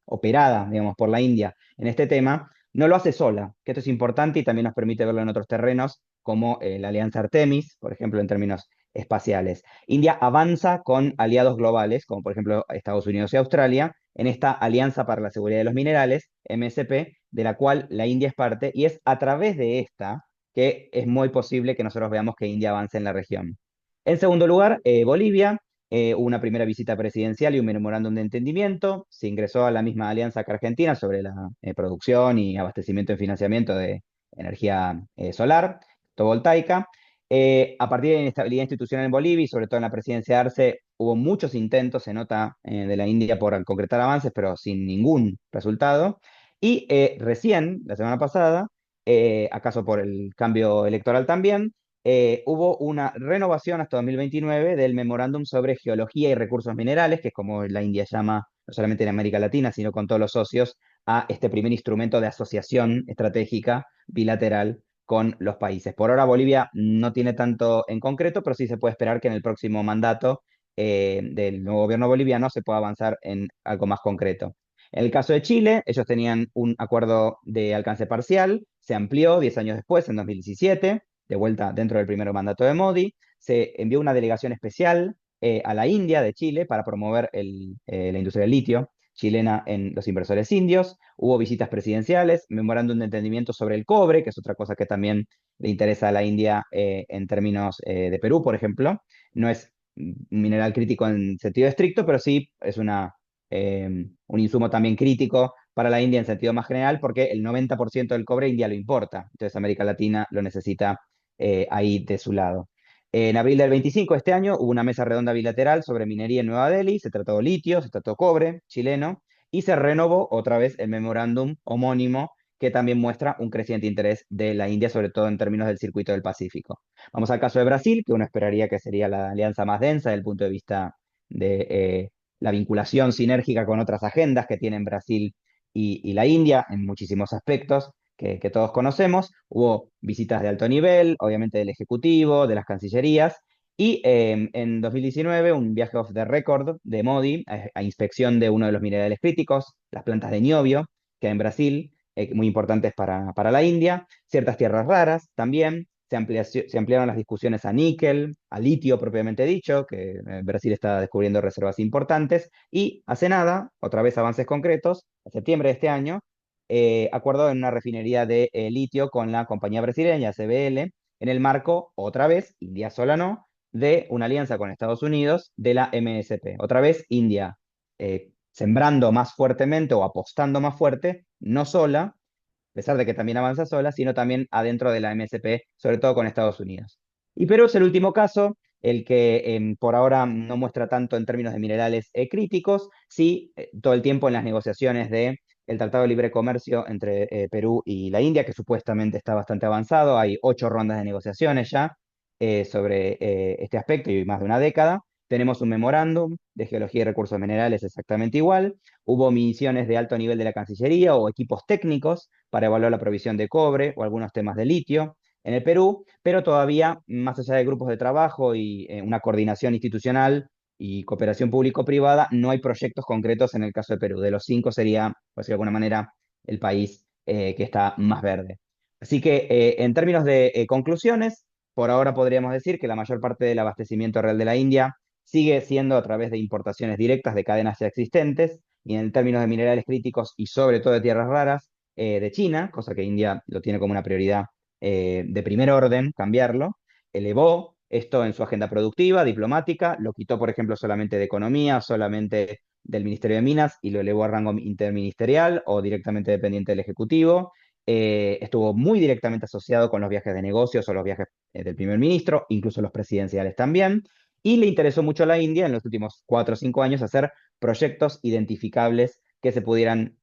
operada, digamos, por la India en este tema, no lo hace sola, que esto es importante y también nos permite verlo en otros terrenos, como la Alianza Artemis, por ejemplo, en términos espaciales. India avanza con aliados globales, como por ejemplo Estados Unidos y Australia, en esta Alianza para la Seguridad de los Minerales, MSP, de la cual la India es parte, y es a través de esta que es muy posible que nosotros veamos que India avance en la región. En segundo lugar, Bolivia, hubo una primera visita presidencial y un memorándum de entendimiento, se ingresó a la misma alianza que Argentina sobre la producción y abastecimiento y financiamiento de energía solar, fotovoltaica. A partir de la inestabilidad institucional en Bolivia y sobre todo en la presidencia de Arce, hubo muchos intentos, se nota, de la India por concretar avances, pero sin ningún resultado. Y recién, la semana pasada, acaso por el cambio electoral también, hubo una renovación hasta 2029 del memorándum sobre geología y recursos minerales, que es como la India llama, no solamente en América Latina, sino con todos los socios, a este primer instrumento de asociación estratégica bilateral con los países. Por ahora Bolivia no tiene tanto en concreto, pero sí se puede esperar que en el próximo mandato del nuevo gobierno boliviano se pueda avanzar en algo más concreto. En el caso de Chile, ellos tenían un acuerdo de alcance parcial, se amplió 10 años después, en 2017, de vuelta dentro del primer mandato de Modi, se envió una delegación especial a la India de Chile para promover la industria del litio chilena en los inversores indios, hubo visitas presidenciales, memorándum de entendimiento sobre el cobre, que es otra cosa que también le interesa a la India en términos de Perú, por ejemplo. No es un mineral crítico en sentido estricto, pero sí es un insumo también crítico para la India en sentido más general, porque el 90% del cobre India lo importa, entonces América Latina lo necesita ahí de su lado. En abril del 25 de este año hubo una mesa redonda bilateral sobre minería en Nueva Delhi, se trató litio, se trató cobre chileno y se renovó otra vez el memorándum homónimo que también muestra un creciente interés de la India, sobre todo en términos del circuito del Pacífico. Vamos al caso de Brasil, que uno esperaría que sería la alianza más densa desde el punto de vista de la vinculación sinérgica con otras agendas que tienen Brasil y la India en muchísimos aspectos que todos conocemos. Hubo visitas de alto nivel, obviamente del Ejecutivo, de las Cancillerías, y en 2019 un viaje off the record de Modi a inspección de uno de los minerales críticos, las plantas de niobio, que hay en Brasil, muy importantes para la India, ciertas tierras raras también. Se ampliaron las discusiones a níquel, a litio propiamente dicho, que Brasil está descubriendo reservas importantes, y hace nada, otra vez avances concretos, en septiembre de este año, acuerdo en una refinería de litio con la compañía brasileña CBL, en el marco, otra vez, India sola no, de una alianza con Estados Unidos de la MSP. Otra vez, India sembrando más fuertemente o apostando más fuerte, no sola, a pesar de que también avanza sola, sino también adentro de la MSP, sobre todo con Estados Unidos. Y Perú es el último caso, el que por ahora no muestra tanto en términos de minerales críticos, sí todo el tiempo en las negociaciones de el Tratado de Libre Comercio entre Perú y la India, que supuestamente está bastante avanzado. Hay 8 rondas de negociaciones ya sobre este aspecto y más de una década. Tenemos un memorándum de geología y recursos minerales exactamente igual. Hubo misiones de alto nivel de la Cancillería o equipos técnicos para evaluar la provisión de cobre o algunos temas de litio en el Perú, pero todavía, más allá de grupos de trabajo y una coordinación institucional y cooperación público-privada, no hay proyectos concretos en el caso de Perú. De los 5 sería, pues de alguna manera, el país que está más verde. Así que en términos de conclusiones, por ahora podríamos decir que la mayor parte del abastecimiento real de la India sigue siendo a través de importaciones directas de cadenas ya existentes, y en términos de minerales críticos y sobre todo de tierras raras, de China, cosa que India lo tiene como una prioridad de primer orden, cambiarlo, elevó esto en su agenda productiva, diplomática, lo quitó, por ejemplo, solamente de economía, solamente del Ministerio de Minas y lo elevó a rango interministerial o directamente dependiente del Ejecutivo. Estuvo muy directamente asociado con los viajes de negocios o los viajes del primer ministro, incluso los presidenciales también, y le interesó mucho a la India en los últimos 4 o 5 años hacer proyectos identificables que se pudieran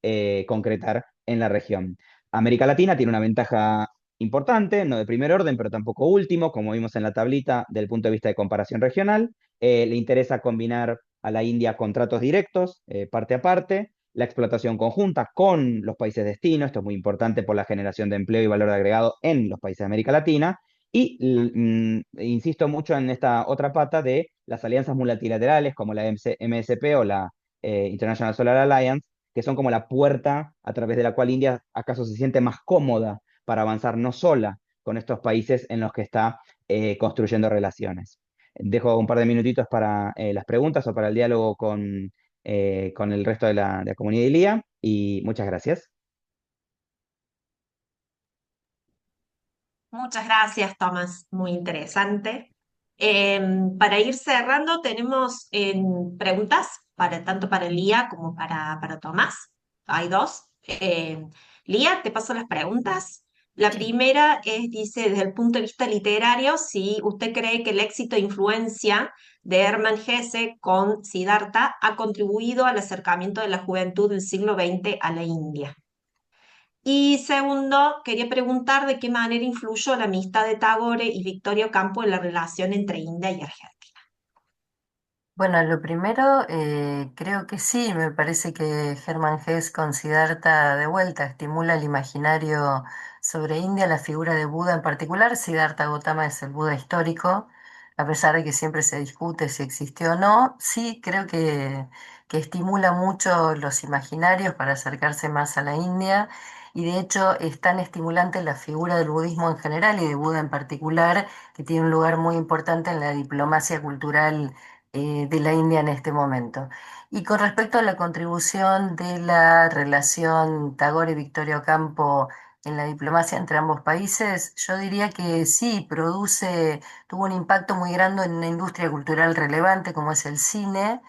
concretar en la región. América Latina tiene una ventaja importante, no de primer orden, pero tampoco último, como vimos en la tablita del punto de vista de comparación regional. Le interesa combinar a la India contratos directos, parte a parte, la explotación conjunta con los países destino, esto es muy importante por la generación de empleo y valor agregado en los países de América Latina, y insisto mucho en esta otra pata de las alianzas multilaterales como la MSP o la International Solar Alliance, que son como la puerta a través de la cual India acaso se siente más cómoda para avanzar no sola con estos países en los que está construyendo relaciones. Dejo un par de minutitos para las preguntas o para el diálogo con el resto de la comunidad de ILIA, y muchas gracias. Muchas gracias, Tomás. Muy interesante. Para ir cerrando, tenemos preguntas tanto para Lía como para Tomás. Hay dos. Lía, te paso las preguntas. La Sí. primera dice, desde el punto de vista literario, si usted cree que el éxito e influencia de Hermann Hesse con Siddhartha ha contribuido al acercamiento de la juventud del siglo XX a la India. Y segundo, quería preguntar de qué manera influyó la amistad de Tagore y Victorio Campo en la relación entre India y Argentina. Bueno, lo primero, creo que sí, me parece que Hermann Hesse con Siddhartha de vuelta estimula el imaginario sobre India, la figura de Buda en particular. Siddhartha Gautama es el Buda histórico, a pesar de que siempre se discute si existió o no. Sí, creo que estimula mucho los imaginarios para acercarse más a la India, y de hecho es tan estimulante la figura del budismo en general y de Buda en particular, que tiene un lugar muy importante en la diplomacia cultural de la India en este momento. Y con respecto a la contribución de la relación Tagore y Victorio Campo en la diplomacia entre ambos países, yo diría que sí, tuvo un impacto muy grande en una industria cultural relevante como es el cine.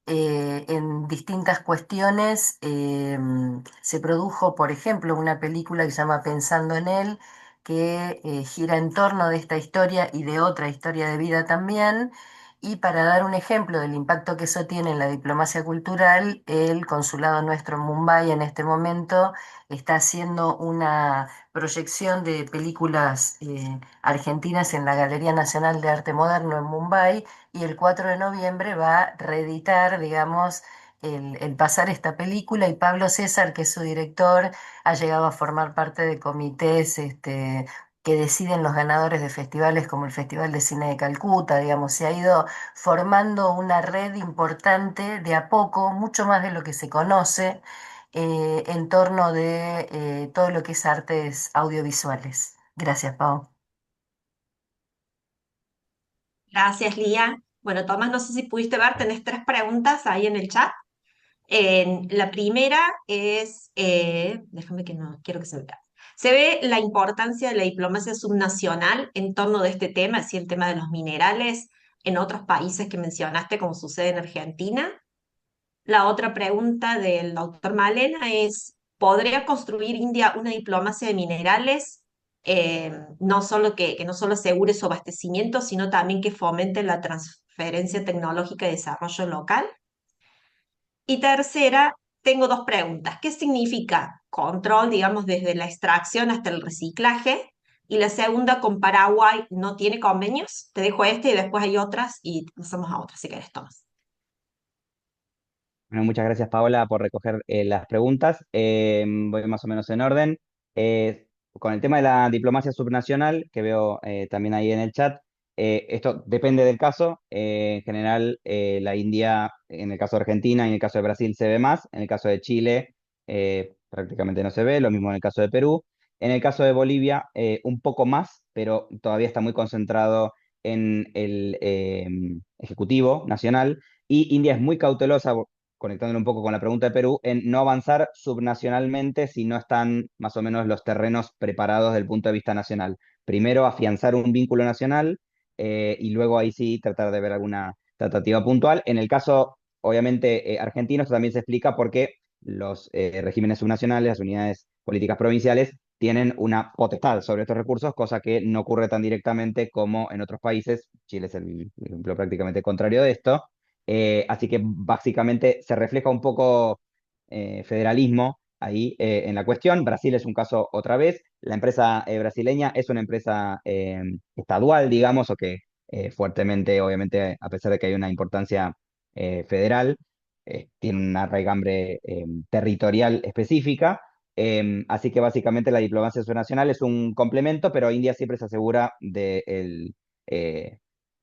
En distintas cuestiones. Se produjo, por ejemplo, una película que se llama Pensando en él, que gira en torno de esta historia y de otra historia de vida también. Y para dar un ejemplo del impacto que eso tiene en la diplomacia cultural, el consulado nuestro en Mumbai en este momento está haciendo una proyección de películas argentinas en la Galería Nacional de Arte Moderno en Mumbai, y el 4 de noviembre va a reeditar, digamos, el pasar esta película, y Pablo César, que es su director, ha llegado a formar parte de comités que deciden los ganadores de festivales como el Festival de Cine de Calcuta, digamos, se ha ido formando una red importante de a poco, mucho más de lo que se conoce, en torno de todo lo que es artes audiovisuales. Gracias, Pau. Gracias, Lía. Bueno, Tomás, no sé si pudiste ver, tenés tres preguntas ahí en el chat. La primera es, déjame que no, quiero que se vea. Se ve la importancia de la diplomacia subnacional en torno de este tema, es decir, el tema de los minerales en otros países que mencionaste, como sucede en Argentina. La otra pregunta del doctor Malena es, ¿podría construir India una diplomacia de minerales? No solo que no solo asegure su abastecimiento, sino también que fomente la transferencia tecnológica y desarrollo local. Y tercera, tengo dos preguntas. ¿Qué significa control, digamos, desde la extracción hasta el reciclaje? Y la segunda, con Paraguay, ¿no tiene convenios? Te dejo este y después hay otras y pasamos a otras si querés, Tomás. Bueno, muchas gracias, Paola, por recoger las preguntas. Voy más o menos en orden. Con el tema de la diplomacia subnacional, que veo también ahí en el chat, esto depende del caso. En general, la India, en el caso de Argentina y en el caso de Brasil se ve más. En el caso de Chile, prácticamente no se ve. Lo mismo en el caso de Perú. En el caso de Bolivia, un poco más, pero todavía está muy concentrado en el Ejecutivo Nacional. Y India es muy cautelosa, conectándolo un poco con la pregunta de Perú, en no avanzar subnacionalmente si no están más o menos los terrenos preparados desde el punto de vista nacional. Primero afianzar un vínculo nacional y luego ahí sí tratar de ver alguna tratativa puntual. En el caso, obviamente, argentino, esto también se explica porque los regímenes subnacionales, las unidades políticas provinciales, tienen una potestad sobre estos recursos, cosa que no ocurre tan directamente como en otros países. Chile es el ejemplo prácticamente contrario de esto. Así que básicamente se refleja un poco federalismo ahí en la cuestión. Brasil es un caso otra vez. La empresa brasileña es una empresa estadual, digamos, o que fuertemente, obviamente, a pesar de que hay una importancia federal, tiene una raigambre territorial específica. Así que básicamente la diplomacia subnacional es un complemento, pero India siempre se asegura de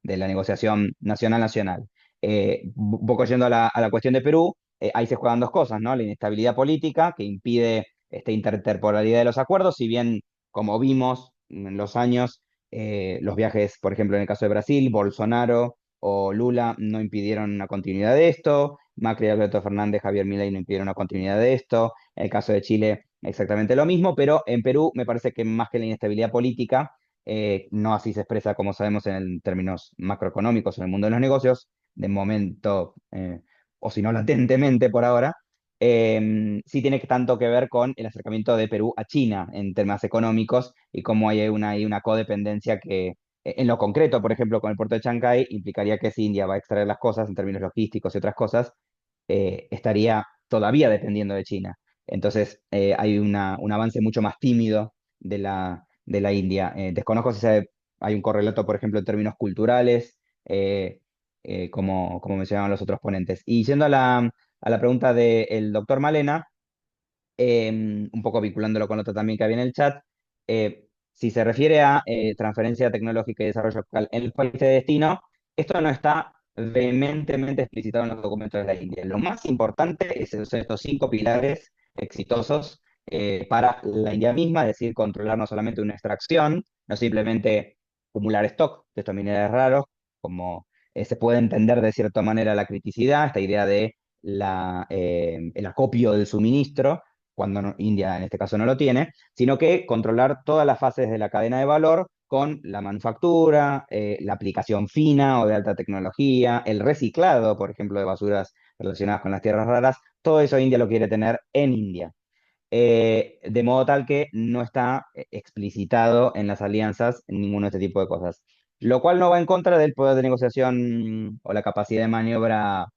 la negociación nacional-nacional. Un poco yendo a la cuestión de Perú, ahí se juegan dos cosas, ¿no? La inestabilidad política que impide esta intertemporalidad de los acuerdos, si bien, como vimos en los años, los viajes, por ejemplo, en el caso de Brasil, Bolsonaro o Lula no impidieron una continuidad de esto, Macri, Alberto Fernández, Javier Milei no impidieron una continuidad de esto, en el caso de Chile exactamente lo mismo, pero en Perú me parece que más que la inestabilidad política, no así se expresa, como sabemos, en términos macroeconómicos en el mundo de los negocios, de momento, o si no latentemente por ahora, sí tiene tanto que ver con el acercamiento de Perú a China en temas económicos y cómo hay una codependencia que, en lo concreto, por ejemplo, con el puerto de Chancay, implicaría que si India va a extraer las cosas en términos logísticos y otras cosas, estaría todavía dependiendo de China. Entonces, hay un avance mucho más tímido de la India. Desconozco si hay un correlato, por ejemplo, en términos culturales, como mencionaban los otros ponentes. Y yendo a la pregunta del doctor Malena, un poco vinculándolo con otro también que había en el chat, si se refiere a transferencia tecnológica y desarrollo local en el país de destino, esto no está vehementemente explicitado en los documentos de la India. Lo más importante son estos 5 pilares exitosos para la India misma, es decir, controlar no solamente una extracción, no simplemente acumular stock de estos minerales raros, como se puede entender de cierta manera la criticidad, esta idea de el acopio del suministro, cuando India en este caso no lo tiene, sino que controlar todas las fases de la cadena de valor con la manufactura, la aplicación fina o de alta tecnología, el reciclado, por ejemplo, de basuras relacionadas con las tierras raras, todo eso India lo quiere tener en India. De modo tal que no está explicitado en las alianzas ninguno de este tipo de cosas. Lo cual no va en contra del poder de negociación o la capacidad de maniobra,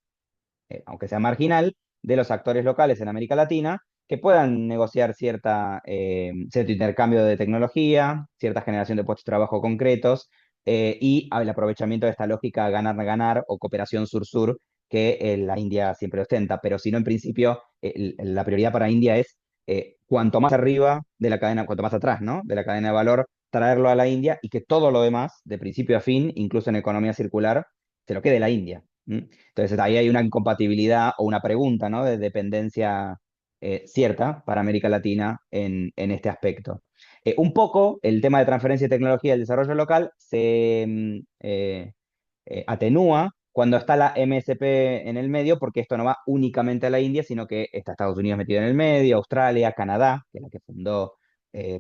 aunque sea marginal, de los actores locales en América Latina que puedan negociar cierto intercambio de tecnología, cierta generación de puestos de trabajo concretos y el aprovechamiento de esta lógica ganar-ganar o cooperación sur-sur que la India siempre ostenta, pero si no, en principio, la prioridad para India es cuanto más arriba de la cadena, cuanto más atrás, ¿no? De la cadena de valor, traerlo a la India y que todo lo demás, de principio a fin, incluso en economía circular, se lo quede la India. Entonces ahí hay una incompatibilidad o una pregunta, ¿no? De dependencia cierta para América Latina en este aspecto. Un poco el tema de transferencia de tecnología y el desarrollo local se atenúa cuando está la MSP en el medio, porque esto no va únicamente a la India, sino que está Estados Unidos metido en el medio, Australia, Canadá, que es la que fundó,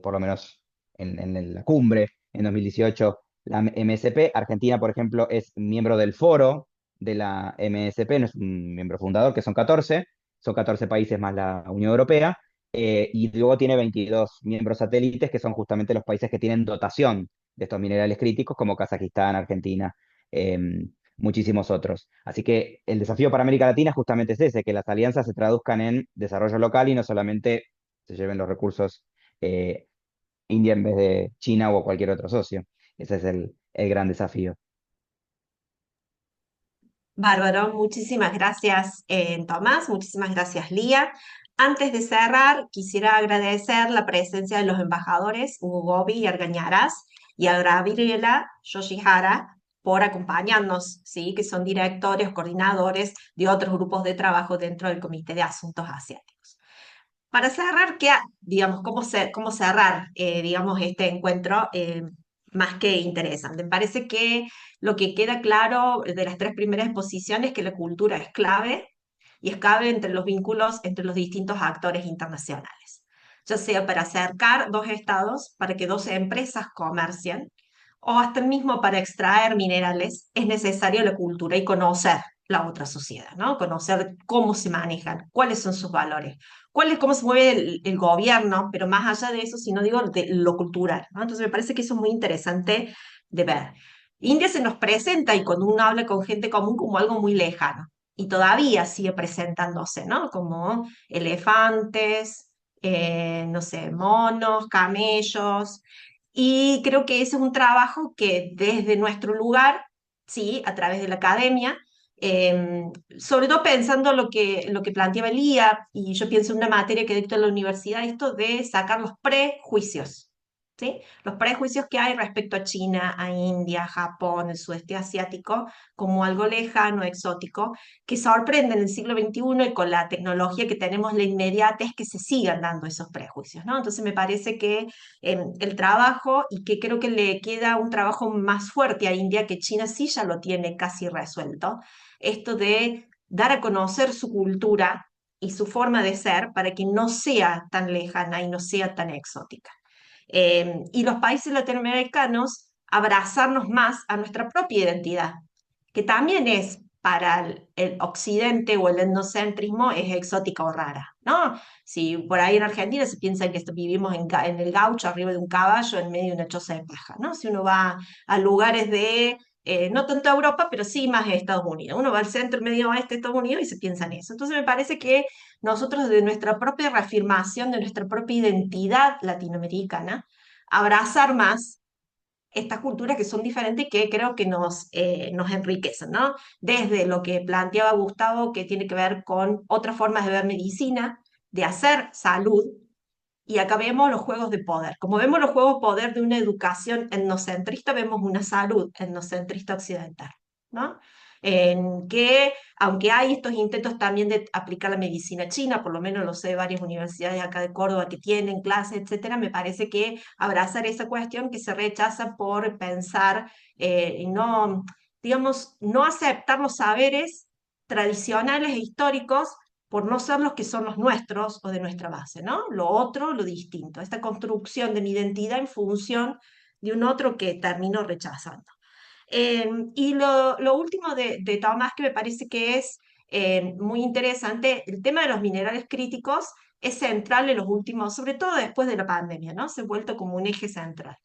por lo menos en la cumbre en 2018, la MSP. Argentina, por ejemplo, es miembro del foro de la MSP, no es un miembro fundador, que son 14 países más la Unión Europea, y luego tiene 22 miembros satélites, que son justamente los países que tienen dotación de estos minerales críticos, como Kazajistán, Argentina, eh, muchísimos otros. Así que el desafío para América Latina justamente es ese, que las alianzas se traduzcan en desarrollo local y no solamente se lleven los recursos eh, India en vez de China o cualquier otro socio. Ese es el gran desafío. Bárbaro, muchísimas gracias, Tomás, muchísimas gracias, Lía. Antes de cerrar, quisiera agradecer la presencia de los embajadores Hugo Gobi y Argañarás y a Gabriela Yoshihara por acompañarnos, ¿sí? Que son directores, coordinadores de otros grupos de trabajo dentro del Comité de Asuntos Asiáticos. Para cerrar, digamos, cómo cerrar digamos, este encuentro más que interesante? Me parece que lo que queda claro de las tres primeras exposiciones es que la cultura es clave y es clave entre los vínculos entre los distintos actores internacionales, ya sea para acercar dos estados, para que dos empresas comercien, o hasta mismo para extraer minerales, es necesario la cultura y conocer la otra sociedad, ¿no? Conocer cómo se manejan, cuáles son sus valores, cómo se mueve el gobierno, pero más allá de eso, si no digo de lo cultural, ¿no? Entonces me parece que eso es muy interesante de ver. India se nos presenta y cuando uno habla con gente común como algo muy lejano y todavía sigue presentándose, ¿no? Como elefantes, no sé, monos, camellos, y creo que ese es un trabajo que desde nuestro lugar, sí, a través de la academia, sobre todo pensando lo que planteaba Elía, y yo pienso en una materia que dicto en la universidad, esto de sacar los prejuicios, ¿sí? Los prejuicios que hay respecto a China, a India, a Japón, el sudeste asiático, como algo lejano, exótico, que sorprende en el siglo XXI y con la tecnología que tenemos, la inmediatez, que se sigan dando esos prejuicios, ¿no? Entonces me parece que el trabajo, y que creo que le queda un trabajo más fuerte a India, que China sí ya lo tiene casi resuelto, esto de dar a conocer su cultura y su forma de ser para que no sea tan lejana y no sea tan exótica. Y los países latinoamericanos abrazarnos más a nuestra propia identidad, que también es para el occidente o el etnocentrismo es exótica o rara, ¿no? Si por ahí en Argentina se piensa que vivimos en el gaucho, arriba de un caballo, en medio de una choza de paja, ¿no? Si uno va a lugares de, no tanto a Europa, pero sí más a Estados Unidos. Uno va al centro, medio oeste de Estados Unidos y se piensa en eso. Entonces me parece que nosotros de nuestra propia reafirmación, de nuestra propia identidad latinoamericana, abrazar más estas culturas que son diferentes y que creo que nos enriquecen, ¿no? Desde lo que planteaba Gustavo, que tiene que ver con otras formas de ver medicina, de hacer salud, y acá vemos los juegos de poder. Como vemos los juegos de poder de una educación etnocentrista, vemos una salud etnocentrista occidental, ¿no? En que, aunque hay estos intentos también de aplicar la medicina china, por lo menos lo sé de varias universidades acá de Córdoba que tienen clases, etcétera, me parece que abrazar esa cuestión que se rechaza por pensar y no, digamos, no aceptar los saberes tradicionales e históricos por no ser los que son los nuestros o de nuestra base, ¿no? Lo otro, lo distinto, esta construcción de mi identidad en función de un otro que termino rechazando. Y lo último de Tomás, que me parece que es muy interesante, el tema de los minerales críticos es central en los últimos, sobre todo después de la pandemia, ¿no? Se ha vuelto como un eje central.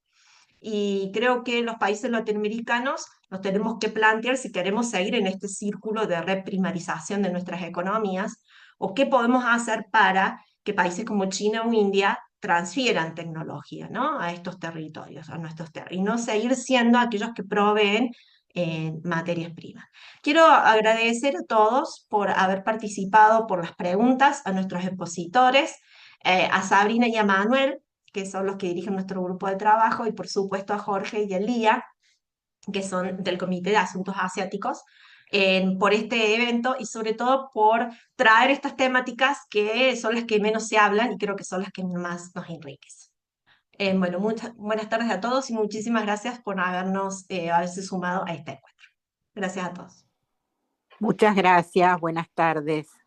Y creo que los países latinoamericanos nos tenemos que plantear si queremos seguir en este círculo de reprimarización de nuestras economías o qué podemos hacer para que países como China o India transfieran tecnología, ¿no? A estos territorios, a nuestros territorios, y no seguir siendo aquellos que proveen en materias primas. Quiero agradecer a todos por haber participado, por las preguntas, a nuestros expositores, a Sabrina y a Manuel, que son los que dirigen nuestro grupo de trabajo, y por supuesto a Jorge y a Lía, que son del Comité de Asuntos Asiáticos, por este evento y sobre todo por traer estas temáticas que son las que menos se hablan y creo que son las que más nos enriquecen. Bueno, muchas buenas tardes a todos y muchísimas gracias por haberse sumado a este encuentro. Gracias a todos. Muchas gracias, buenas tardes.